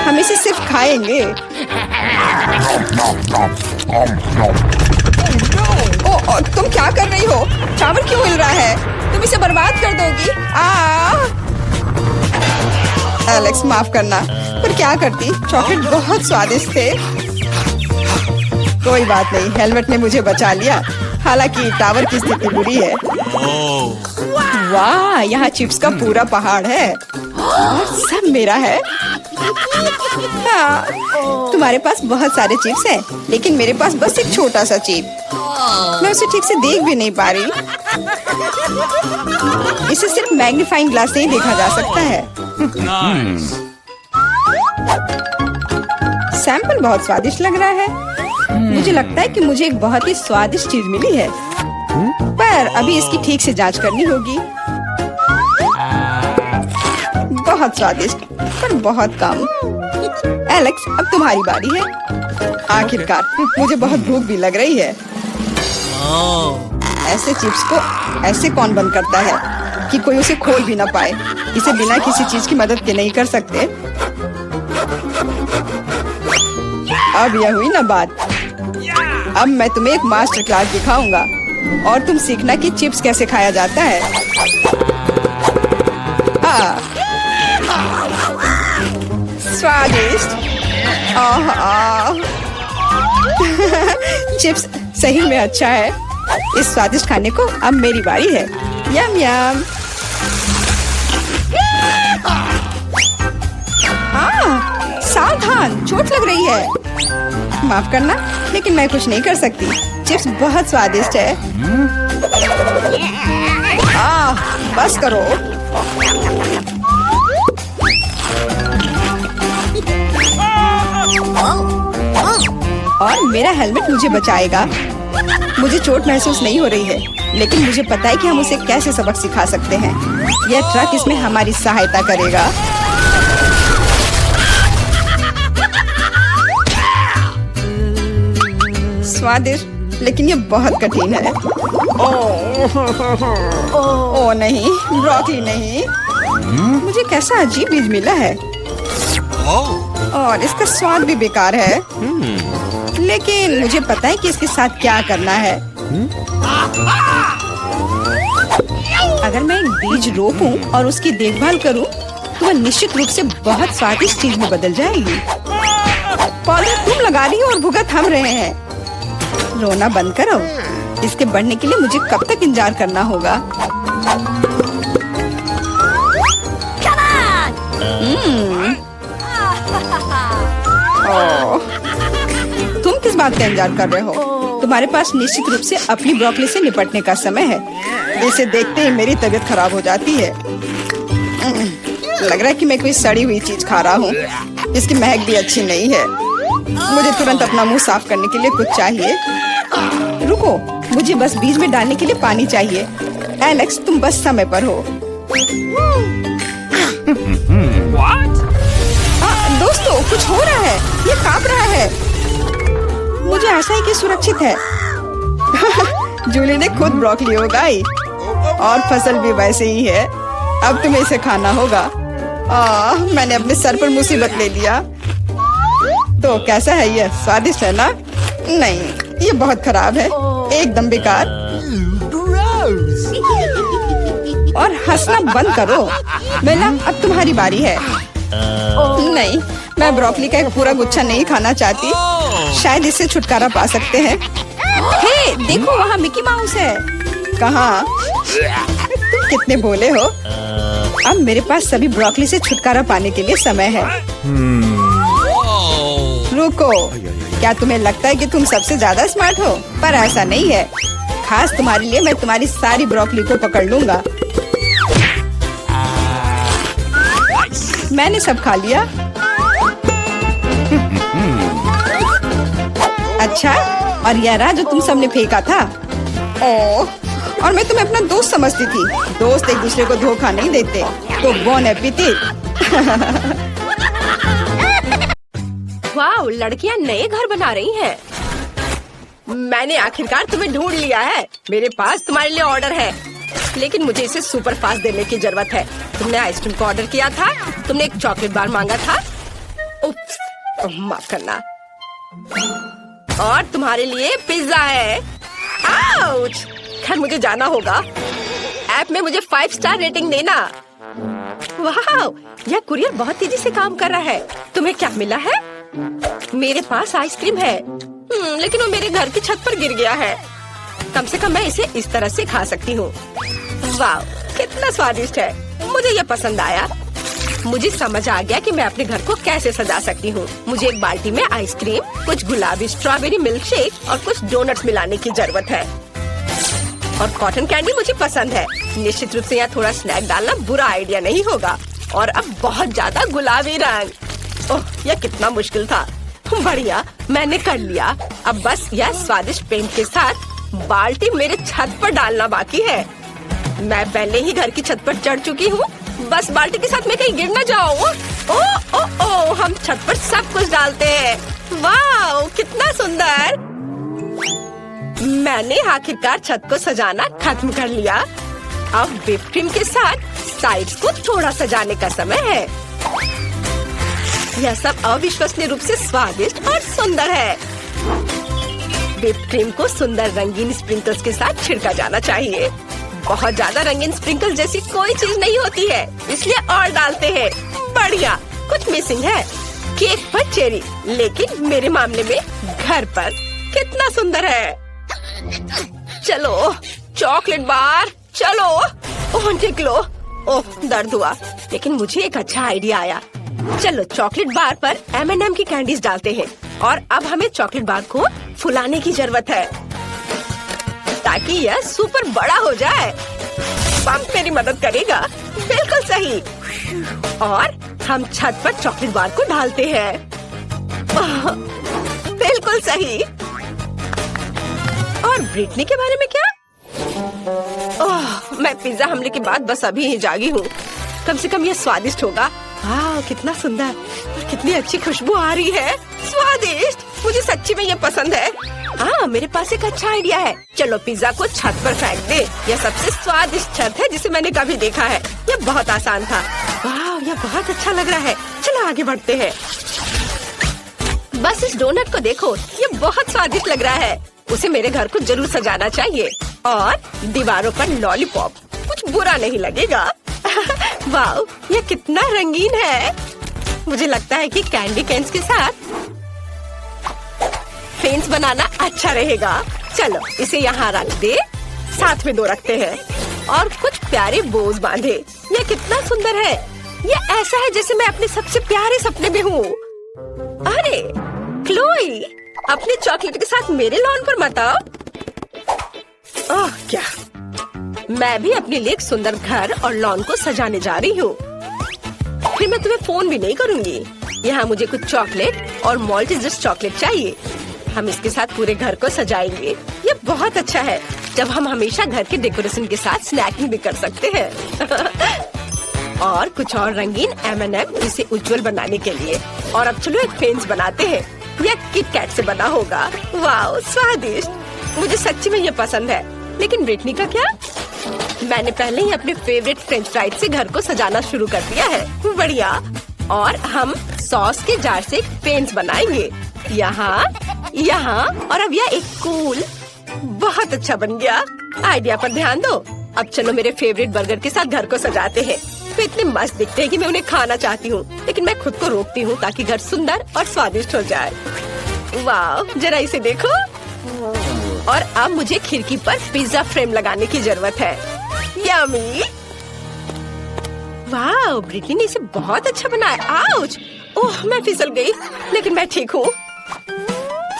हम इसे सिर्फ खाएंगे। ओ, तुम क्या कर रही हो? टावर क्यों हिल रहा है? तुम इसे बर्बाद कर दोगी। एलेक्स, माफ करना, पर क्या करती? चॉकलेट बहुत स्वादिष्ट थे। कोई बात नहीं, हेलमेट ने मुझे बचा लिया। हालांकि टावर की स्थिति बुरी है। वाह, यहाँ चिप्स का पूरा पहाड़ है और सब मेरा है। हाँ, तुम्हारे पास बहुत सारे चिप्स हैं, लेकिन मेरे पास बस एक छोटा सा चिप। मैं उसे ठीक से देख भी नहीं पा रही। इसे सिर्फ मैग्नीफाइंग ग्लास से ही देखा जा सकता है। सैंपल बहुत स्वादिष्ट लग रहा है। मुझे लगता है कि मुझे एक बहुत ही स्वादिष्ट चीज मिली है, पर अभी इसकी ठीक से जांच करनी होगी। बहुत स्वादिष्ट, पर बहुत कम। एलेक्स, अब तुम्हारी बारी है। आखिरकार, मुझे बहुत भूख भी लग रही है। ऐसे चिप्स को ऐसे कौन बंद करता है कि कोई उसे खोल भी ना पाए? इसे बिना किसी चीज की मदद के नहीं कर सकते। अब यह हुई ना बात। अब मैं तुम्हें एक मास्टर क्लास दिखाऊंगा और तुम सीखना कि चिप्स कैसे खाया जाता है। स्वादिष्ट। चिप्स सही में अच्छा है। इस स्वादिष्ट खाने को अब मेरी बारी है। यम यम। सावधान, चोट लग रही है। माफ करना, लेकिन मैं कुछ नहीं कर सकती। चिप्स बहुत स्वादिष्ट है। बस करो। और मेरा हेलमेट मुझे बचाएगा। मुझे चोट महसूस नहीं हो रही है, लेकिन मुझे पता है कि हम उसे कैसे सबक सिखा सकते हैं। यह ट्रक इसमें हमारी सहायता करेगा। स्वादिष्ट, लेकिन ये बहुत कठिन है। ओ नहीं, ब्रोकली नहीं। मुझे कैसा अजीब बीज मिला है और इसका स्वाद भी बेकार है। लेकिन मुझे पता है कि इसके साथ क्या करना है। अगर मैं एक बीज रोपूं और उसकी देखभाल करूं, तो वह निश्चित रूप से बहुत स्वादिष्ट चीज में बदल जाएगी। पौधा तुम लगा रही हो और भुगत हम रहे हैं। रोना बंद करो। इसके बढ़ने के लिए मुझे कब तक इंतजार करना होगा? तुम किस बात का इंतजार कर रहे हो? तुम्हारे पास निश्चित रूप से अपनी ब्रोकली से निपटने का समय है। इसे देखते ही मेरी तबीयत खराब हो जाती है। लग रहा है कि मैं कोई सड़ी हुई चीज खा रहा हूँ। इसकी महक भी अच्छी नहीं है। मुझे तुरंत अपना मुंह साफ करने के लिए कुछ चाहिए। रुको, मुझे बस बीज में डालने के लिए पानी चाहिए। एलेक्स, तुम बस समय पर हो। दोस्तों, कुछ हो रहा है, ये कांप रहा है। मुझे आशा है कि सुरक्षित है। जूली ने खुद ब्रोकली उगाई और फसल भी वैसे ही है। अब तुम्हें इसे खाना होगा। मैंने अपने सर पर मुसीबत ले लिया। तो कैसा है ये? स्वादिष्ट है ना? नहीं, ये बहुत खराब है, एकदम बेकार। और हंसना बंद करो। बेला, अब तुम्हारी बारी है। नहीं, मैं ब्रोकली का एक पूरा गुच्छा नहीं खाना चाहती। शायद इससे छुटकारा पा सकते हैं। हे, देखो वहाँ मिकी माउस है। कहाँ? तुम कितने भोले हो। अब मेरे पास सभी ब्रोकली से छुटकारा पाने के लिए समय है। रुको, क्या तुम्हें लगता है कि तुम सबसे ज्यादा स्मार्ट हो? पर ऐसा नहीं है। खास तुम्हारे लिए मैं तुम्हारी सारी ब्रोकली को पकड़ लूंगा। मैंने सब खा लिया। अच्छा, और यह रहा जो तुम सबने फेंका था। ओह, और मैं तुम्हें अपना दोस्त समझती थी। दोस्त एक दूसरे को धोखा नहीं देते। तो बोन एपेटिट। वाह, लड़कियां नए घर बना रही हैं। मैंने आखिरकार तुम्हें ढूंढ लिया है। मेरे पास तुम्हारे लिए ऑर्डर है, लेकिन मुझे इसे सुपर फास्ट देने की जरूरत है। तुमने आइसक्रीम का ऑर्डर किया था, तुमने एक चॉकलेट बार मांगा था। उप्स, माफ करना। और तुम्हारे लिए पिज्जा है। आउच! खैर, मुझे जाना होगा। ऐप में मुझे 5 स्टार रेटिंग देना। वाह, यह कुरियर बहुत तेजी से काम कर रहा है। तुम्हें क्या मिला है? मेरे पास आइसक्रीम है, लेकिन वो मेरे घर की छत पर गिर गया है। कम से कम मैं इसे इस तरह से खा सकती हूँ। वाह, कितना स्वादिष्ट है। मुझे ये पसंद आया। मुझे समझ आ गया कि मैं अपने घर को कैसे सजा सकती हूँ। मुझे एक बाल्टी में आइसक्रीम, कुछ गुलाबी स्ट्रॉबेरी मिल्क शेक और कुछ डोनट्स मिलाने की जरूरत है। और कॉटन कैंडी मुझे पसंद है। निश्चित रूप से यहाँ थोड़ा स्नैक डालना बुरा आइडिया नहीं होगा। और अब बहुत ज्यादा गुलाबी रंग। ओह, यह कितना मुश्किल था। बढ़िया, मैंने कर लिया। अब बस यह स्वादिष्ट पेंट के साथ बाल्टी मेरे छत पर डालना बाकी है। मैं पहले ही घर की छत पर चढ़ चुकी हूँ। बस बाल्टी के साथ मैं कहीं गिर न जाऊँ। ओ, हम छत पर सब कुछ डालते हैं। वाह, कितना सुंदर। मैंने आखिरकार छत को सजाना खत्म कर लिया। अब व्हिप क्रीम के साथ साइड्स को थोड़ा सजाने का समय है। यह सब अविश्वसनीय रूप से स्वादिष्ट और सुंदर है। व्हिप क्रीम को सुंदर रंगीन स्प्रिंकल्स के साथ छिड़का जाना चाहिए। बहुत ज्यादा रंगीन स्प्रिंकल जैसी कोई चीज नहीं होती है, इसलिए और डालते हैं। बढ़िया, कुछ मिसिंग है। केक पर चेरी, लेकिन मेरे मामले में घर पर कितना सुंदर है। चलो, चॉकलेट बार, चलो। ओह, निकलो। ओह, दर्द हुआ, लेकिन मुझे एक अच्छा आइडिया आया। चलो, चॉकलेट बार पर M&M की कैंडीज डालते हैं। और अब हमें चॉकलेट बार को फुलाने की जरूरत है ताकि यह सुपर बड़ा हो जाए। पंप मेरी मदद करेगा। बिल्कुल सही। और हम छत पर चॉकलेट बार को डालते हैं। बिल्कुल सही। और ब्रिटनी के बारे में क्या? ओह, मैं पिज्जा हमले के बाद बस अभी ही जागी हूँ। कम से कम ये स्वादिष्ट होगा। वाह, कितना सुंदर और कितनी अच्छी खुशबू आ रही है। स्वादिष्ट, मुझे सच्ची में ये पसंद है। हाँ, मेरे पास एक अच्छा आइडिया है। चलो, पिज्जा को छत पर फेंक दे। यह सबसे स्वादिष्ट छत है जिसे मैंने कभी देखा है। यह बहुत आसान था। वाह, यह बहुत अच्छा लग रहा है। चलो आगे बढ़ते हैं। बस इस डोनट को देखो, ये बहुत स्वादिष्ट लग रहा है। उसे मेरे घर को जरूर सजाना चाहिए। और दीवारों पर लॉलीपॉप, कुछ बुरा नहीं लगेगा। वाह, ये कितना रंगीन है। मुझे लगता है कि कैंडी कैन्स के साथ फेंस बनाना अच्छा रहेगा। चलो, इसे यहाँ रख दे। साथ में 2 रखते हैं और कुछ प्यारे बोज बांधे। ये कितना सुंदर है। ये ऐसा है जैसे मैं अपने सबसे प्यारे सपने में हूँ। अरे क्लोई, अपने चॉकलेट के साथ मेरे लॉन पर मत आओ। ओह, क्या मैं भी अपने लिए एक सुंदर घर और लॉन को सजाने जा रही हूँ। फिर मैं तुम्हें फोन भी नहीं करूँगी। यहाँ मुझे कुछ चॉकलेट और मॉल्टिजर्स चॉकलेट चाहिए। हम इसके साथ पूरे घर को सजाएंगे। ये बहुत अच्छा है जब हम हमेशा घर के डेकोरेशन के साथ स्नैकिंग भी कर सकते हैं। और कुछ और रंगीन M&M इसे उज्जवल बनाने के लिए। और अब चलो एक फेंस बनाते हैं। यह किट कैट से बना होगा। वाह स्वादिष्ट, मुझे सच्ची में ये पसंद है। लेकिन ब्रिटनी का क्या? मैंने पहले ही अपने फेवरेट फ्रेंच फ्राइज से घर को सजाना शुरू कर दिया है। बढ़िया। और हम सॉस के जार से एक फेंस बनाएंगे। यहाँ यहाँ और अब यह एक कूल बहुत अच्छा बन गया। आइडिया पर ध्यान दो। अब चलो मेरे फेवरेट बर्गर के साथ घर को सजाते हैं। वे इतने मस्त दिखते हैं कि मैं उन्हें खाना चाहती हूँ, लेकिन मैं खुद को रोकती हूँ ताकि घर सुंदर और स्वादिष्ट हो जाए। वाह, जरा इसे देखो। और अब मुझे खिड़की पर पिज्जा फ्रेम लगाने की जरूरत है। यम्मी। वाह, ब्रिटनी ने इसे बहुत अच्छा बनाया। आउच! ओह, मैं फिसल गई, लेकिन मैं ठीक हूँ।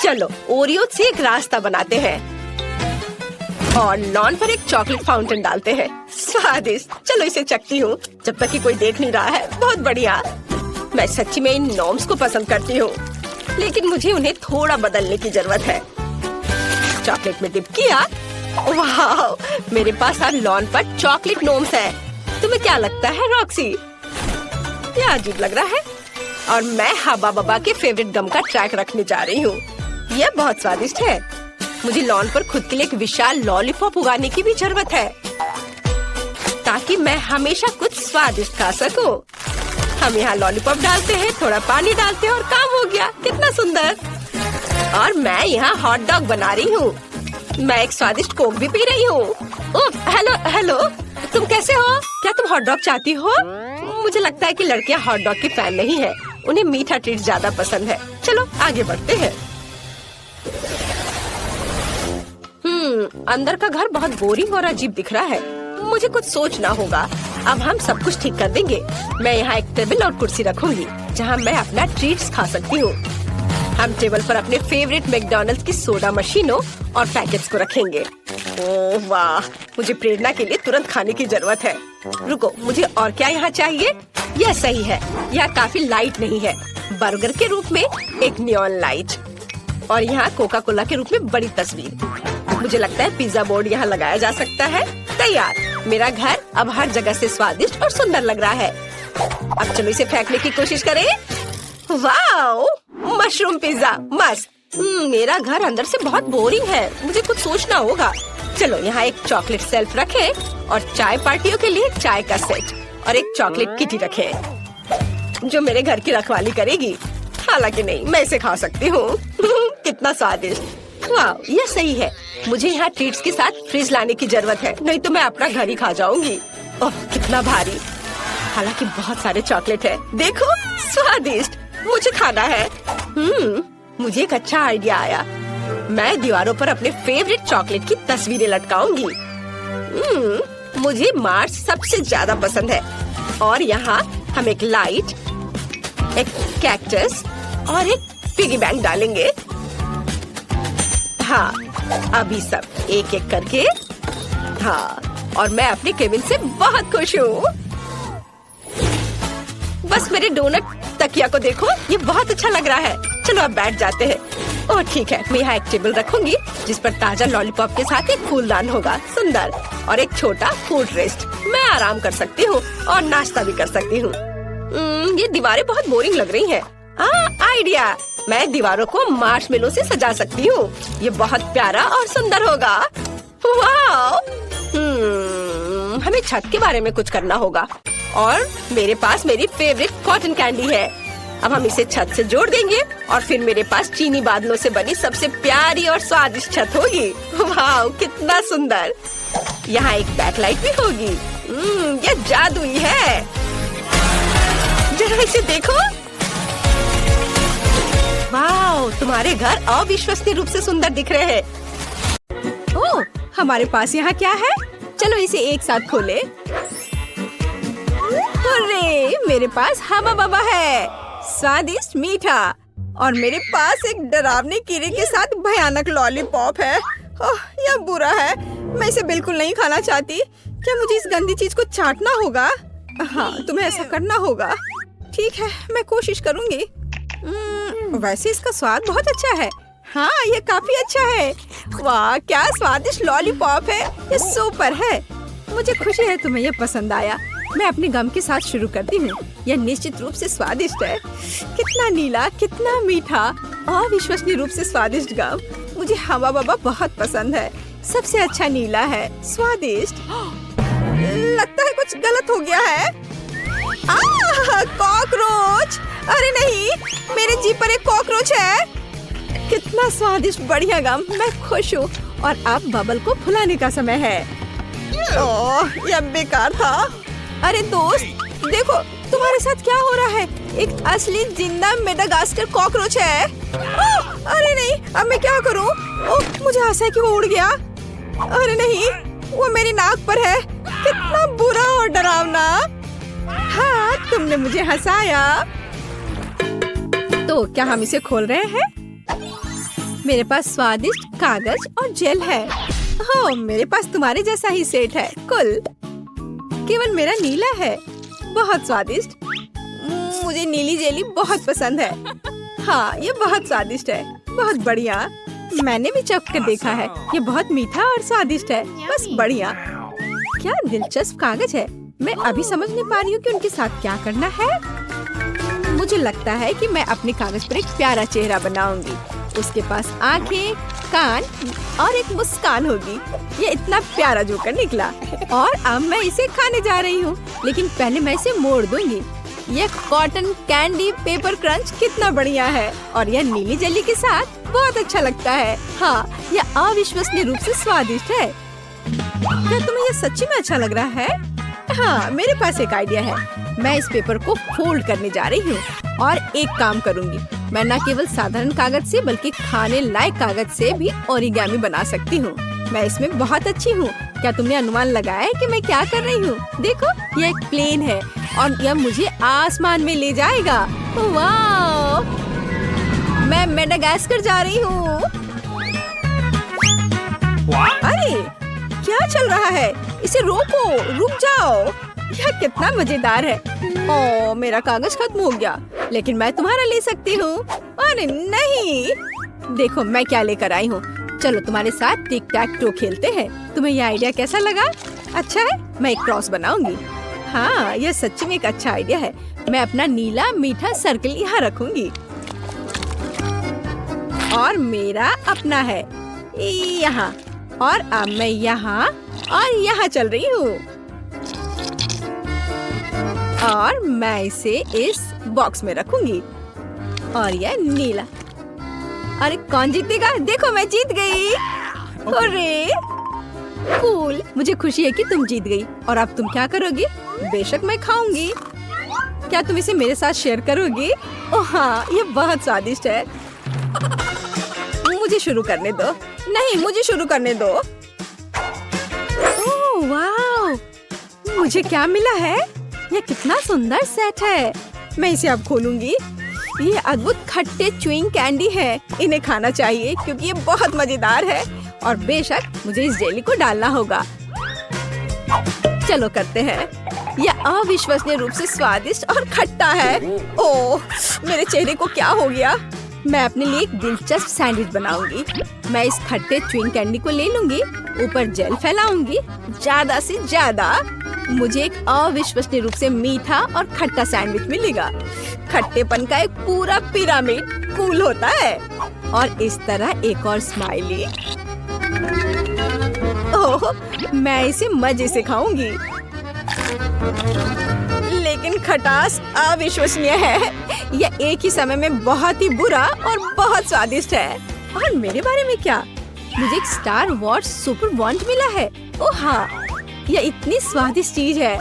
चलो ओरियो से एक रास्ता बनाते हैं और लॉन पर एक चॉकलेट फाउंटेन डालते हैं। स्वादिष्ट। चलो इसे चखती हूँ जब तक कि कोई देख नहीं रहा है। बहुत बढ़िया। मैं सच्ची में इन नॉर्म्स को पसंद करती हूँ, लेकिन मुझे उन्हें थोड़ा बदलने की जरूरत है। चॉकलेट में डिप किया। वाह, मेरे पास अब लॉन पर चॉकलेट नॉर्म्स है। तुम्हें क्या लगता है रॉक्सी? ये अजीब लग रहा है। और मैं हबा बबा के फेवरेट गम का ट्रैक रखने जा रही हूँ। यह बहुत स्वादिष्ट है। मुझे लॉन पर खुद के लिए एक विशाल लॉलीपॉप उगाने की भी जरूरत है, ताकि मैं हमेशा कुछ स्वादिष्ट खा सकूं। हम यहाँ लॉलीपॉप डालते हैं, थोड़ा पानी डालते हैं और काम हो गया। कितना सुंदर। और मैं यहाँ हॉट डॉग बना रही हूँ। मैं एक स्वादिष्ट कोक भी पी रही हूँ। हेलो हेलो, तुम कैसे हो? क्या तुम हॉट डॉग चाहती हो? मुझे लगता है कि लड़कियाँ हॉट डॉग की फैन नहीं है, उन्हें मीठा ट्रीट ज्यादा पसंद है। चलो आगे बढ़ते हैं। अंदर का घर बहुत बोरिंग और अजीब दिख रहा है। मुझे कुछ सोचना होगा। अब हम सब कुछ ठीक कर देंगे। मैं यहाँ एक टेबल और कुर्सी रखूंगी जहाँ मैं अपना ट्रीट्स खा सकती हूँ। हम टेबल पर अपने फेवरेट मैकडॉनल्ड्स की सोडा मशीनों और पैकेट्स को रखेंगे। ओह वाह, मुझे प्रेरणा के लिए तुरंत खाने की जरूरत है। रुको, मुझे और क्या यहाँ चाहिए? यह सही है। यह काफी लाइट नहीं है। बर्गर के रूप में एक नियॉन लाइट और यहाँ कोका कोला के रूप में बड़ी तस्वीर। मुझे लगता है पिज्जा बोर्ड यहाँ लगाया जा सकता है। तैयार। मेरा घर अब हर जगह से स्वादिष्ट और सुंदर लग रहा है। अब चलो इसे फेंकने की कोशिश करें। वाओ, मशरूम पिज्जा मस्त। मेरा घर अंदर से बहुत बोरिंग है। मुझे कुछ सोचना होगा। चलो यहाँ एक चॉकलेट सेल्फ रखें और चाय पार्टियों के लिए चाय का सेट और एक चॉकलेट किटी रखें जो मेरे घर की रखवाली करेगी। हालांकि नहीं, मैं इसे खा सकती हूँ। कितना स्वादिष्ट। वाह, ये सही है। मुझे यहाँ ट्रीट्स के साथ फ्रिज लाने की जरूरत है, नहीं तो मैं अपना घर ही खा जाऊंगी। ओह, कितना भारी। हालांकि बहुत सारे चॉकलेट है। देखो, स्वादिष्ट। मुझे खाना है। मुझे एक अच्छा आइडिया आया। मैं दीवारों पर अपने फेवरेट चॉकलेट की तस्वीरें लटकाऊंगी। मुझे मार्स सबसे ज्यादा पसंद है। और यहाँ हम एक लाइट, एक कैक्टस और एक पिगी बैंक डालेंगे। हाँ, अभी सब एक एक करके। हाँ, और मैं अपने केबिन से बहुत खुश हूँ। बस मेरे डोनट तकिया को देखो, ये बहुत अच्छा लग रहा है। चलो अब बैठ जाते हैं। ओह ठीक है, मैं यहाँ एक टेबल रखूंगी जिस पर ताजा लॉलीपॉप के साथ एक फूलदान होगा, सुंदर, और एक छोटा फूड रेस्ट। मैं आराम कर सकती हूँ और नाश्ता भी कर सकती हूँ। ये दीवारें बहुत बोरिंग लग रही हैं। आइडिया, मैं दीवारों को मार्शमेलो से सजा सकती हूँ। ये बहुत प्यारा और सुंदर होगा। वाह! हमें छत के बारे में कुछ करना होगा और मेरे पास मेरी फेवरेट कॉटन कैंडी है। अब हम इसे छत से जोड़ देंगे और फिर मेरे पास चीनी बादलों से बनी सबसे प्यारी और स्वादिष्ट छत होगी। वाह, कितना सुंदर। यहाँ एक बैकलाइट भी होगी। ये जादुई है। जरा इसे देखो। वाह, तुम्हारे घर अविश्वसनीय रूप से सुंदर दिख रहे हैं। ओह, हमारे पास यहाँ क्या है? चलो इसे एक साथ खोले। अरे, मेरे पास हवा बबा है, स्वादिष्ट मीठा, और मेरे पास एक डरावने कीड़े के साथ भयानक लॉलीपॉप है। ओह, यह बुरा है। मैं इसे बिल्कुल नहीं खाना चाहती। क्या मुझे इस गंदी चीज को चाटना होगा? हाँ, तुम्हें ऐसा करना होगा। ठीक है, मैं कोशिश करूंगी। वैसे इसका स्वाद बहुत अच्छा है। हाँ, ये काफी अच्छा है। वाह, क्या स्वादिष्ट लॉलीपॉप है। ये सुपर है। मुझे खुशी है तुम्हें ये पसंद आया। मैं अपने गम के साथ शुरू करती हूँ। यह निश्चित रूप से स्वादिष्ट है। कितना नीला, कितना मीठा, अविश्वसनीय रूप से स्वादिष्ट गम। मुझे हवा बाबा बहुत पसंद है। सबसे अच्छा नीला है, स्वादिष्ट। लगता है कुछ गलत हो गया है। कॉकरोच! अरे नहीं, मेरे जीभ पर एक कॉकरोच है। कितना स्वादिष्ट, बढ़िया गम। मैं खुश हूँ और अब बबल को फुलाने का समय है। ओह, यह बेकार था। अरे दोस्त, देखो तुम्हारे साथ क्या हो रहा है। एक असली जिंदा मेडागास्कर कॉकरोच है। अरे नहीं, अब मैं क्या करूँ? ओह, मुझे आशा है कि वो उड़ गया। अरे नहीं, वो मेरी नाक पर है। कितना बुरा और डरावना। हाँ, तुमने मुझे हंसाया। तो क्या हम इसे खोल रहे हैं? मेरे पास स्वादिष्ट कागज और जेल है। हो, मेरे पास तुम्हारे जैसा ही सेट है। कुल केवल मेरा नीला है। बहुत स्वादिष्ट। मुझे नीली जेली बहुत पसंद है। हाँ, ये बहुत स्वादिष्ट है। बहुत बढ़िया। मैंने भी चख कर देखा है। ये बहुत मीठा और स्वादिष्ट है। बस बढ़िया। क्या दिलचस्प कागज है। मैं अभी समझ नहीं पा रही हूँ कि उनके साथ क्या करना है। मुझे लगता है कि मैं अपने कागज पर एक प्यारा चेहरा बनाऊंगी। उसके पास आंखें, कान और एक मुस्कान होगी। ये इतना प्यारा जोकर निकला और अब मैं इसे खाने जा रही हूँ। लेकिन पहले मैं इसे मोड़ दूंगी। ये कॉटन कैंडी पेपर क्रंच कितना बढ़िया है और यह नीली जेली के साथ बहुत अच्छा लगता है। हाँ, यह अविश्वसनीय रूप से स्वादिष्ट है। क्या तुम्हें यह सच्ची में अच्छा लग रहा है? हाँ, मेरे पास एक आइडिया है। मैं इस पेपर को फोल्ड करने जा रही हूँ और एक काम करूँगी। मैं न केवल साधारण कागज से बल्कि खाने लायक कागज से भी ओरिगामी बना सकती हूँ। मैं इसमें बहुत अच्छी हूँ। क्या तुमने अनुमान लगाया है कि मैं क्या कर रही हूँ? देखो, यह एक प्लेन है और यह मुझे आसमान में ले जाएगा। वाह! मैं मेडागास्कर जा रही हूँ। अरे, क्या चल रहा है? इसे रोको, रुक जाओ। यह कितना मजेदार है। ओह, मेरा कागज खत्म हो गया, लेकिन मैं तुम्हारा ले सकती हूँ। अरे नहीं, देखो मैं क्या लेकर आई हूँ। चलो तुम्हारे साथ टिक टैक टो खेलते हैं। तुम्हें यह आइडिया कैसा लगा? अच्छा है, मैं एक क्रॉस बनाऊंगी। हाँ, यह सच्ची में एक अच्छा आइडिया है। मैं अपना नीला मीठा सर्कल यहाँ रखूंगी और मेरा अपना है यहाँ। और अब मैं यहाँ और यहाँ चल रही हूँ और मैं इसे इस बॉक्स में रखूंगी और यह नीला। अरे कौन जीतेगा? देखो, मैं जीत गई। अरे कूल, मुझे खुशी है कि तुम जीत गई। और अब तुम क्या करोगी? बेशक मैं खाऊंगी। क्या तुम इसे मेरे साथ शेयर करोगी? ओह हाँ, ये बहुत स्वादिष्ट है। मुझे शुरू करने दो। नहीं, मुझे शुरू करने दो। ओह वाह, मुझे क्या मिला है? यह कितना सुंदर सेट है। मैं इसे अब खोलूंगी। ये अद्भुत खट्टे च्युइंग कैंडी है। इन्हें खाना चाहिए क्योंकि ये बहुत मजेदार है और बेशक मुझे इस जेली को डालना होगा। चलो करते हैं। यह अविश्वसनीय रूप से स्वादिष्ट और खट्टा है। ओह, मेरे चेहरे को क्या हो गया? मैं अपने लिए एक दिलचस्प सैंडविच बनाऊंगी। मैं इस खट्टे च्युइंग कैंडी को ले लूंगी, ऊपर जेल फैलाऊंगी ज्यादा से ज्यादा। मुझे एक अविश्वसनीय रूप से मीठा और खट्टा सैंडविच मिलेगा। खट्टेपन का एक पूरा पिरामिड कूल होता है। और इस तरह एक और स्माइली। ओह, मैं इसे मजे से खाऊंगी। लेकिन खटास अविश्वसनीय है। यह एक ही समय में बहुत ही बुरा और बहुत स्वादिष्ट है। और मेरे बारे में क्या? मुझे एक स्टार वॉर्स सुपर बॉन्ड मिला है। ओह हाँ, यह इतनी स्वादिष्ट चीज है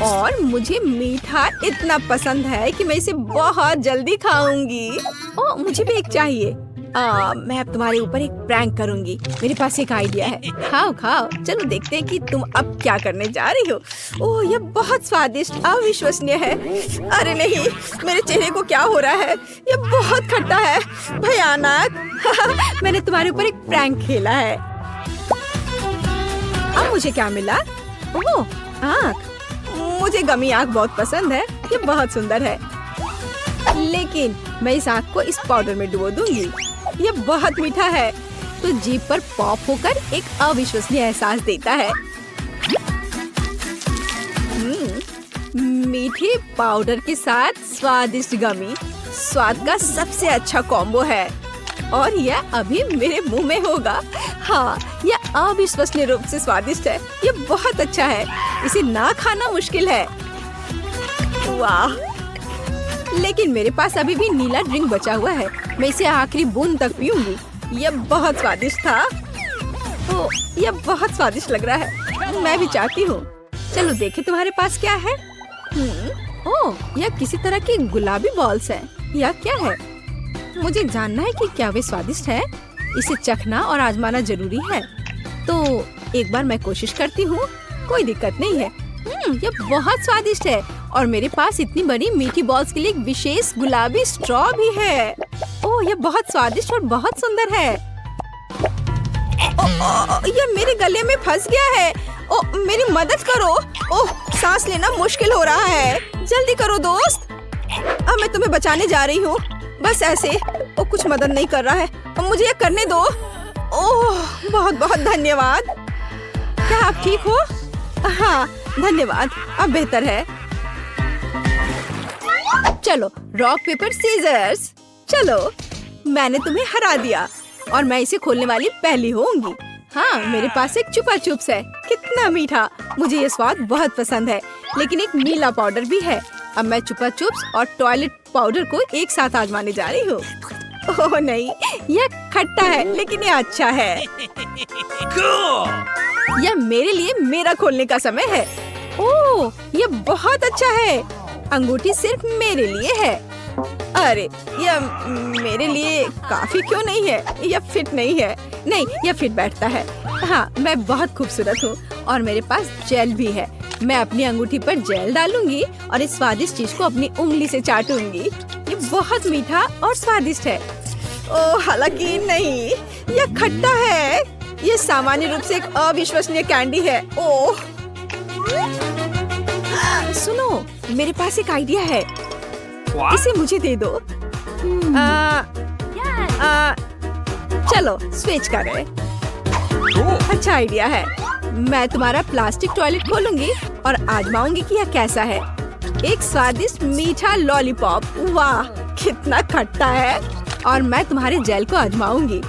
और मुझे मीठा इतना पसंद है कि मैं इसे बहुत जल्दी खाऊंगी। ओह, मुझे भी एक चाहिए। मैं अब तुम्हारे ऊपर एक प्रैंक करूंगी। मेरे पास एक आइडिया है। खाओ खाओ। चलो देखते हैं कि तुम अब क्या करने जा रही हो। ओह, यह बहुत स्वादिष्ट अविश्वसनीय है। अरे नहीं, मेरे चेहरे को क्या हो रहा है? यह बहुत खट्टा है, भयानक। मैंने तुम्हारे ऊपर एक प्रैंक खेला है। अब मुझे क्या मिला? ओह, आँख। मुझे गमी आँख बहुत पसंद है। ये बहुत सुंदर है। लेकिन मैं इस आँख को इस पाउडर में डुबो दूंगी। ये बहुत मीठा है तो जीभ पर पॉप होकर एक अविश्वसनीय एहसास देता है। मीठे पाउडर के साथ स्वादिष्ट गमी स्वाद का सबसे अच्छा कॉम्बो है और यह अभी मेरे मुंह में होगा। हाँ, यह अविश्वसनीय रूप से स्वादिष्ट है। यह बहुत अच्छा है, इसे ना खाना मुश्किल है। वाह! लेकिन मेरे पास अभी भी नीला ड्रिंक बचा हुआ है। मैं इसे आखिरी बूंद तक पीऊंगी। यह बहुत स्वादिष्ट था। ओह, यह बहुत स्वादिष्ट लग रहा है। मैं भी चाहती हूँ। चलो देखें तुम्हारे पास क्या है। ओह, यह किसी तरह की गुलाबी बॉल्स है। यह क्या है? मुझे जानना है कि क्या वे स्वादिष्ट है। इसे चखना और आजमाना जरूरी है। तो एक बार मैं कोशिश करती हूँ। कोई दिक्कत नहीं है। यह बहुत स्वादिष्ट है और मेरे पास इतनी बड़ी मीठी बॉल्स के लिए एक विशेष गुलाबी स्ट्रॉ भी है। ओह, यह बहुत स्वादिष्ट और बहुत सुंदर है। यह मेरे गले में फंस गया है। ओह, मेरी मदद करो। ओह, सांस लेना मुश्किल हो रहा है। जल्दी करो दोस्त। अब मैं तुम्हें बचाने जा रही हूँ। बस ऐसे। ओह, कुछ मदद नहीं कर रहा है। अब मुझे ये करने दो। ओह, बहुत बहुत धन्यवाद। क्या आप ठीक हो? हाँ, धन्यवाद। अब बेहतर है। चलो, रॉक पेपर सीजर्स। चलो, मैंने तुम्हें हरा दिया और मैं इसे खोलने वाली पहली होंगी। हाँ, मेरे पास एक चुपा चुप्स है। कितना मीठा। मुझे ये स्वाद बहुत पसंद है। लेकिन एक नीला पाउडर भी है। अब मैं चुपा चुप्स और टॉयलेट पाउडर को एक साथ आजमाने जा रही हूँ। ओह नहीं, यह खट्टा है लेकिन यह अच्छा है। यह मेरे लिए मेरा खोलने का समय है। ओह, यह बहुत अच्छा है। अंगूठी सिर्फ मेरे लिए है। अरे, यह मेरे लिए काफी क्यों नहीं है? यह फिट नहीं है। नहीं, यह फिट बैठता है। हाँ, मैं बहुत खूबसूरत हूँ और मेरे पास जेल भी है। मैं अपनी अंगूठी पर जेल डालूंगी और इस स्वादिष्ट चीज को अपनी उंगली से चाटूंगी। ये बहुत मीठा और स्वादिष्ट है। ओह, हालांकि नहीं, यह खट्टा है। यह सामान्य रूप से एक अविश्वसनीय कैंडी है। ओह, सुनो, मेरे पास एक आइडिया है। इसे मुझे दे दो। चलो स्विच करें। अच्छा आइडिया है। मैं तुम्हारा प्लास्टिक टॉयलेट खोलूंगी और आजमाऊंगी कि यह कैसा है। एक स्वादिष्ट मीठा लॉलीपॉप। वाह, कितना खट्टा है। और मैं तुम्हारे जेल को आजमाऊंगी।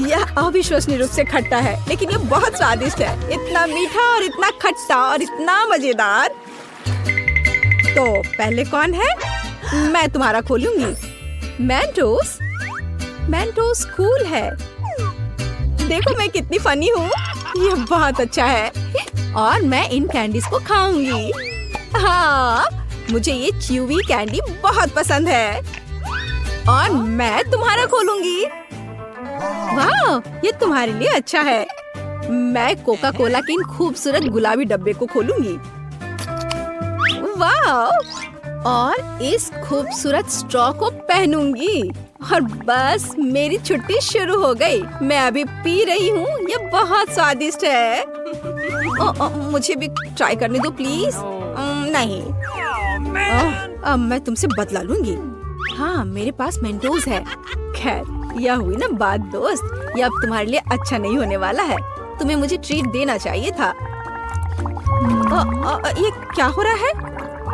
यह अविश्वसनीय रूप से खट्टा है लेकिन यह बहुत स्वादिष्ट है। इतना मीठा और इतना खट्टा और इतना मजेदार। तो पहले कौन है? मैं तुम्हारा खोलूंगी। मेंटोस। मेंटोस कूल है। देखो मैं कितनी फनी हूँ। यह बहुत अच्छा है और मैं इन कैंडीज को खाऊंगी। हाँ, मुझे ये च्यूवी कैंडी बहुत पसंद है और मैं तुम्हारा खोलूंगी। वाह, ये तुम्हारे लिए अच्छा है। मैं कोका कोला के इन खूबसूरत गुलाबी डब्बे को खोलूंगी। वाह, और इस खूबसूरत स्ट्रॉ को पहनूंगी और बस मेरी छुट्टी शुरू हो गई। मैं अभी पी रही हूँ। ये बहुत स्वादिष्ट है। मुझे भी ट्राई करने दो प्लीज। नहीं, अब मैं तुमसे बदला लूंगी। हाँ, मेरे पास मेंटोस है। खैर, यह हुई ना बात दोस्त। यह अब तुम्हारे लिए अच्छा नहीं होने वाला है। तुम्हें मुझे ट्रीट देना चाहिए था। ये क्या हो रहा है?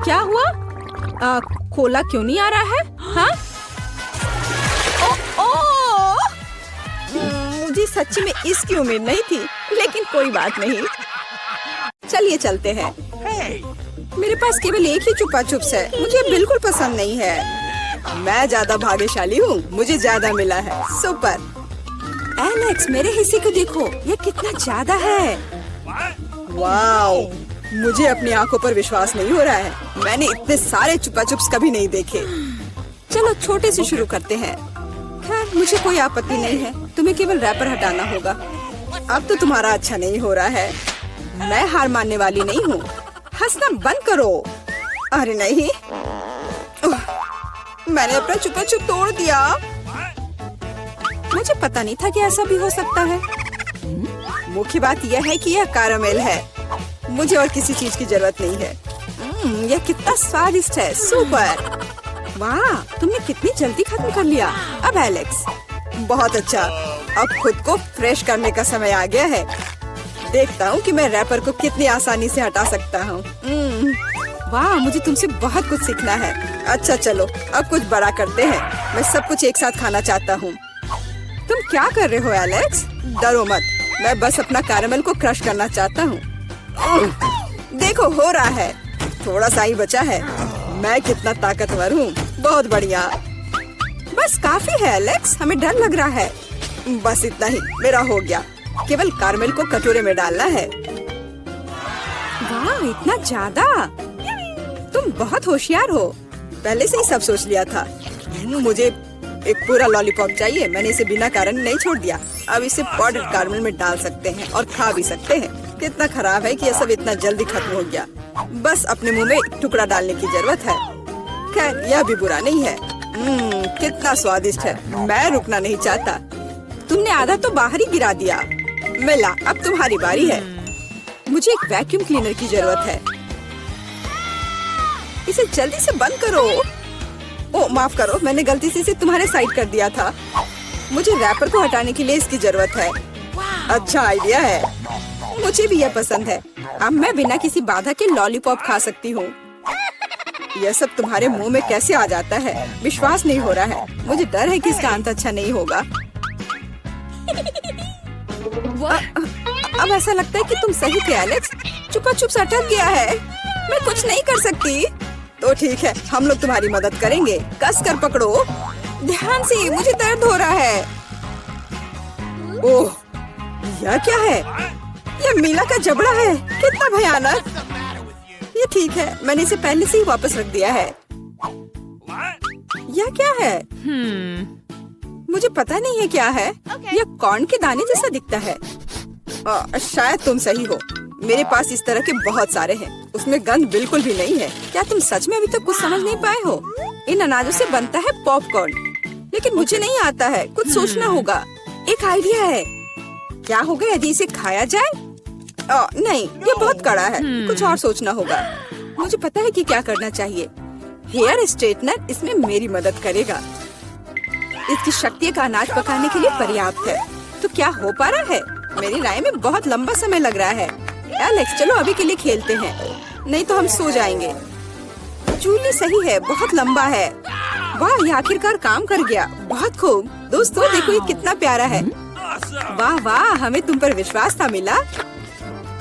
क्या हुआ? कोला क्यों नहीं आ रहा है? हाँ? मुझे सच्ची में इसकी उम्मीद नहीं थी, लेकिन कोई बात नहीं। चलिए चलते हैं। मेरे पास केवल एक ही चुपा चुप्स है। मुझे बिल्कुल पसंद नहीं है। मैं ज्यादा भाग्यशाली हूँ। मुझे ज्यादा मिला है। सुपर। एलेक्स, मेरे हिस्से को देखो। ये कितना ज्यादा है। वाओ, मुझे अपनी आंखों पर विश्वास नहीं हो रहा है। मैंने इतने सारे चुपा चुप्स कभी नहीं देखे। चलो छोटे से शुरू करते हैं। खैर, मुझे कोई आपत्ति नहीं है। तुम्हें केवल रैपर हटाना होगा। अब तो तुम्हारा अच्छा नहीं हो रहा है। मैं हार मानने वाली नहीं हूँ। हंसना बंद करो। अरे नहीं, मैंने अपना चुपा चुप तोड़ दिया। मुझे पता नहीं था कि ऐसा भी हो सकता है। मुख्य बात यह है कि यह कैरामेल है। मुझे और किसी चीज की जरूरत नहीं है। यह कितना स्वादिष्ट है। सुपर। वाह, तुमने कितनी जल्दी खत्म कर लिया। अब एलेक्स, बहुत अच्छा। अब खुद को फ्रेश करने का समय आ गया है। देखता हूँ कि मैं रैपर को कितनी आसानी से हटा सकता हूँ। वाह, मुझे तुमसे बहुत कुछ सीखना है। अच्छा चलो, अब कुछ बड़ा करते हैं। मैं सब कुछ एक साथ खाना चाहता हूँ। तुम क्या कर रहे हो एलेक्स? डरो मत, मैं बस अपना कैरेमल को क्रश करना चाहता हूँ। देखो, हो रहा है। थोड़ा सा ही बचा है। मैं कितना ताकतवर हूँ। बहुत बढ़िया। बस काफी है एलेक्स, हमें डर लग रहा है। बस इतना ही, मेरा हो गया। केवल कैरेमल को कटोरे में डालना है। वाह, इतना ज्यादा! तुम बहुत होशियार हो। पहले से ही सब सोच लिया था। मुझे एक पूरा लॉलीपॉप चाहिए। मैंने इसे बिना कारण नहीं छोड़ दिया। अब इसे पाउडर्ड कैरेमल में डाल सकते हैं और खा भी सकते हैं। कितना खराब है कि यह सब इतना जल्दी खत्म हो गया। बस अपने मुंह में एक टुकड़ा डालने की जरूरत है। खैर, यह भी बुरा नहीं है। कितना स्वादिष्ट है। मैं रुकना नहीं चाहता। तुमने आधा तो बाहर ही गिरा दिया। मिला, अब तुम्हारी बारी है। मुझे एक वैक्यूम क्लीनर की जरूरत है। इसे जल्दी से बंद करो। ओह, माफ करो, मैंने गलती से इसे तुम्हारे साइड कर दिया था। मुझे रैपर को हटाने के लिए इसकी जरूरत है। अच्छा आइडिया है। मुझे भी यह पसंद है। अब मैं बिना किसी बाधा के लॉलीपॉप खा सकती हूँ। यह सब तुम्हारे मुंह में कैसे आ जाता है? विश्वास नहीं हो रहा है। मुझे डर है कि इसका अंत अच्छा नहीं होगा। अब ऐसा लगता है कि तुम सही थे एलेक्स। चुपा चुप से अटक गया है। मैं कुछ नहीं कर सकती। तो ठीक है, हम लोग तुम्हारी मदद करेंगे। कस कर पकड़ो। ध्यान से, मुझे दर्द हो रहा है। ओह, यह क्या है? यह मीला का जबड़ा है। कितना भयानक। ये ठीक है, मैंने इसे पहले से ही वापस रख दिया है। यह क्या है? मुझे पता नहीं है क्या है। यह कॉर्न के दाने जैसा दिखता है। शायद तुम सही हो। मेरे पास इस तरह के बहुत सारे हैं। उसमें गंध बिल्कुल भी नहीं है। क्या तुम सच में अभी तक कुछ समझ नहीं पाए हो? इन अनाजों से बनता है पॉपकॉर्न, लेकिन मुझे नहीं आता है। कुछ सोचना होगा। एक आइडिया है। क्या होगा यदि इसे खाया जाए? नहीं, ये बहुत कड़ा है। कुछ और सोचना होगा। मुझे पता है कि क्या करना चाहिए। हेयर स्ट्रेटनर इसमें मेरी मदद करेगा। इसकी शक्ति का अनाज पकाने के लिए पर्याप्त है। तो क्या हो पा रहा है? मेरी राय में बहुत लंबा समय लग रहा है। एलेक्स, चलो अभी के लिए खेलते हैं, नहीं तो हम सो जाएंगे। जूली सही है, बहुत लंबा है। वाह, ये आखिरकार काम कर गया। बहुत खूब। दोस्तों देखो, ये कितना प्यारा है। वाह वाह, हमें तुम पर विश्वास था मिला।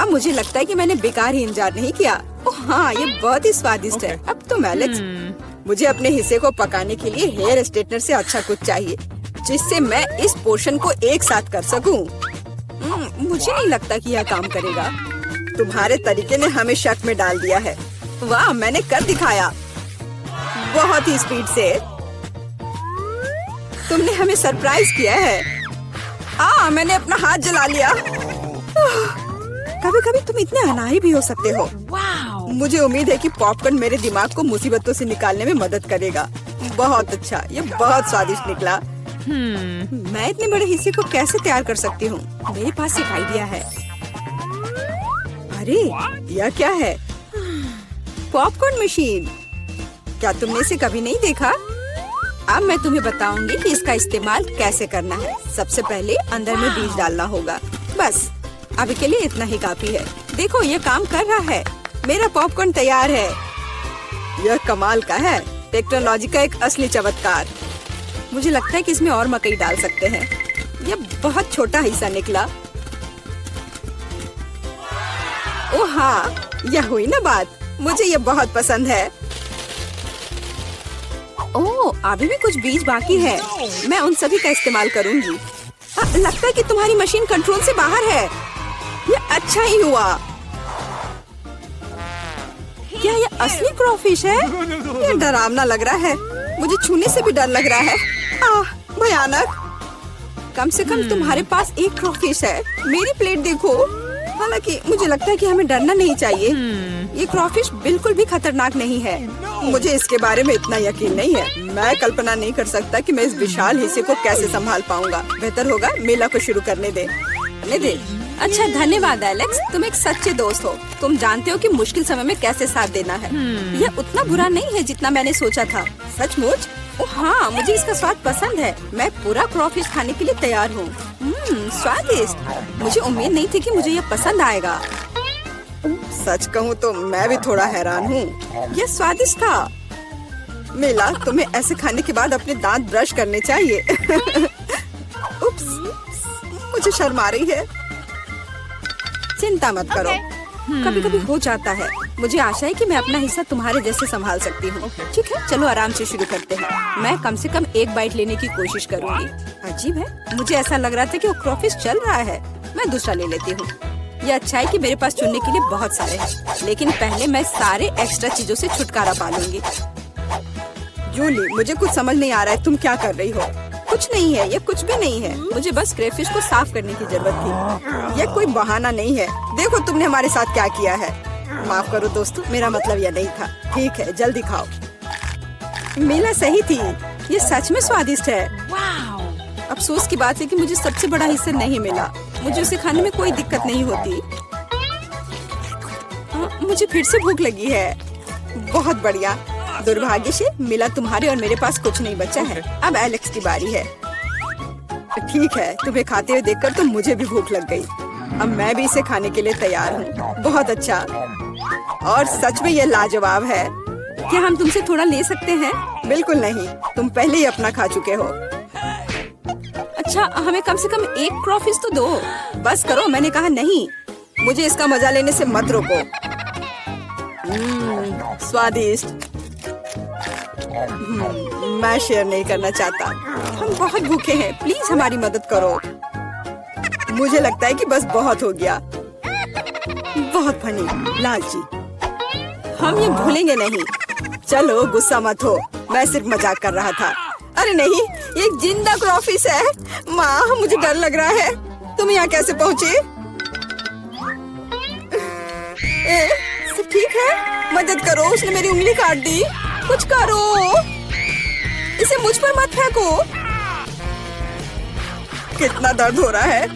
अब मुझे लगता है कि मैंने बेकार ही इंतजार नहीं किया। ओह हाँ, ये बहुत ही स्वादिष्ट है। अब तुम एलेक्स, मुझे अपने हिस्से को पकाने के लिए हेयर स्ट्रेटनर से अच्छा कुछ चाहिए, जिससे मैं इस पोर्शन को एक साथ कर सकूं। मुझे नहीं लगता कि यह काम करेगा। तुम्हारे तरीके ने हमें शक में डाल दिया है। वाह, मैंने कर दिखाया। बहुत ही स्पीड से। तुमने हमें सरप्राइज किया है। मैंने अपना हाथ जला लिया। कभी कभी तुम इतने अनाड़ी भी हो सकते हो। मुझे उम्मीद है कि पॉपकॉर्न मेरे दिमाग को मुसीबतों से निकालने में मदद करेगा। बहुत अच्छा, ये बहुत स्वादिष्ट निकला। मैं इतने बड़े हिस्से को कैसे तैयार कर सकती हूँ? मेरे पास एक आइडिया है। अरे, यह क्या है? Popcorn machine. क्या तुमने इसे कभी नहीं देखा? अब मैं तुम्हें बताऊंगी कि इसका इस्तेमाल कैसे करना है। सबसे पहले अंदर में बीज डालना होगा। बस अभी के लिए इतना ही काफी है। देखो, ये काम कर रहा है। मेरा पॉपकॉर्न तैयार है। यह कमाल का है। टेक्नोलॉजी का एक असली चमत्कार। मुझे लगता है कि इसमें और मकई डाल सकते हैं। यह बहुत छोटा हिस्सा निकला। ओह हाँ, यह हुई ना बात। मुझे यह बहुत पसंद है। ओह, अभी भी कुछ बीज बाकी है। मैं उन सभी का इस्तेमाल करूंगी। लगता है कि तुम्हारी मशीन कंट्रोल से बाहर है। यह अच्छा ही हुआ। क्या यह असली क्रॉफिश है? यह डरावना लग रहा है। मुझे छूने से भी डर लग रहा है। भयानक। कम से कम तुम्हारे पास एक क्रॉफिश है। मेरी प्लेट देखो। हालांकि मुझे लगता है कि हमें डरना नहीं चाहिए। ये क्रॉफिश बिल्कुल भी खतरनाक नहीं है। मुझे इसके बारे में इतना यकीन नहीं है। मैं कल्पना नहीं कर सकता कि मैं इस विशाल हिस्से को कैसे संभाल पाऊंगा। बेहतर होगा मेला को शुरू करने दे। अच्छा, धन्यवाद एलेक्स, तुम एक सच्चे दोस्त हो। तुम जानते हो कि मुश्किल समय में कैसे साथ देना है। यह उतना बुरा नहीं है जितना मैंने सोचा था। सचमुच? ओह हाँ, मुझे इसका स्वाद पसंद है। मैं पूरा क्रॉफिश खाने के लिए तैयार हूँ। स्वादिष्ट। मुझे उम्मीद नहीं थी कि मुझे यह पसंद आएगा। सच कहूँ तो मैं भी थोड़ा हैरान हूँ। यह स्वादिष्ट था। मिला, तुम्हें ऐसे खाने के बाद अपने दांत ब्रश करने चाहिए। उप्स, मुझे शर्म आ रही है। चिंता मत करो, कभी कभी हो जाता है। मुझे आशा है कि मैं अपना हिस्सा तुम्हारे जैसे संभाल सकती हूँ। ठीक है, चलो आराम से शुरू करते हैं। मैं कम से कम एक बाइट लेने की कोशिश करूँगी। अजीब है, मुझे ऐसा लग रहा था कि वो क्रॉफिश चल रहा है। मैं दूसरा ले लेती हूँ। ये अच्छा है कि मेरे पास चुनने के लिए बहुत सारे हैं, लेकिन पहले मैं सारे एक्स्ट्रा चीजों से छुटकारा पा लूंगी। जूली, मुझे कुछ समझ नहीं आ रहा है, तुम क्या कर रही हो? कुछ नहीं है, ये कुछ भी नहीं है। मुझे बस क्रेफिश को साफ करने की जरूरत थी। ये कोई बहाना नहीं है। देखो तुमने हमारे साथ क्या किया है। माफ करो दोस्तों, मेरा मतलब यह नहीं था। ठीक है, जल्दी खाओ। मीला सही थी, ये सच में स्वादिष्ट है। अफसोस की बात है कि मुझे सबसे बड़ा हिस्सा नहीं मिला। मुझे उसे खाने में कोई दिक्कत नहीं होती। मुझे फिर से भूख लगी है। बहुत बढ़िया। दुर्भाग्य से मिला, तुम्हारे और मेरे पास कुछ नहीं बचा है। अब एलेक्स की बारी है। ठीक है, तुम्हें खाते हुए देखकर तो मुझे भी भूख लग गई। अब मैं भी इसे खाने के लिए तैयार हूँ। बहुत अच्छा, और सच में ये लाजवाब है। क्या हम तुमसे थोड़ा ले सकते हैं? बिल्कुल नहीं, तुम पहले ही अपना खा चुके हो। अच्छा, हमें कम से कम एक क्रॉफिश तो दो। बस करो, मैंने कहा नहीं। मुझे इसका मजा लेने से मत रोको। स्वादिष्ट। मैं शेयर नहीं करना चाहता। हम बहुत भूखे हैं, प्लीज हमारी मदद करो। मुझे लगता है कि बस बहुत हो गया। बहुत फनी, लालची। हम ये भूलेंगे नहीं। चलो गुस्सा मत हो, मैं सिर्फ मजाक कर रहा था। अरे नहीं, ये एक जिंदा क्रॉफिश है। माँ, मुझे डर लग रहा है। तुम यहाँ कैसे पहुँचे? सब ठीक है? मदद करो, उसने मेरी उंगली काट दी। कुछ करो, इसे मुझ पर मत फेंको। कितना दर्द हो रहा है।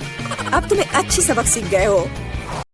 अब तुम्हें अच्छी सबक सीख गए हो।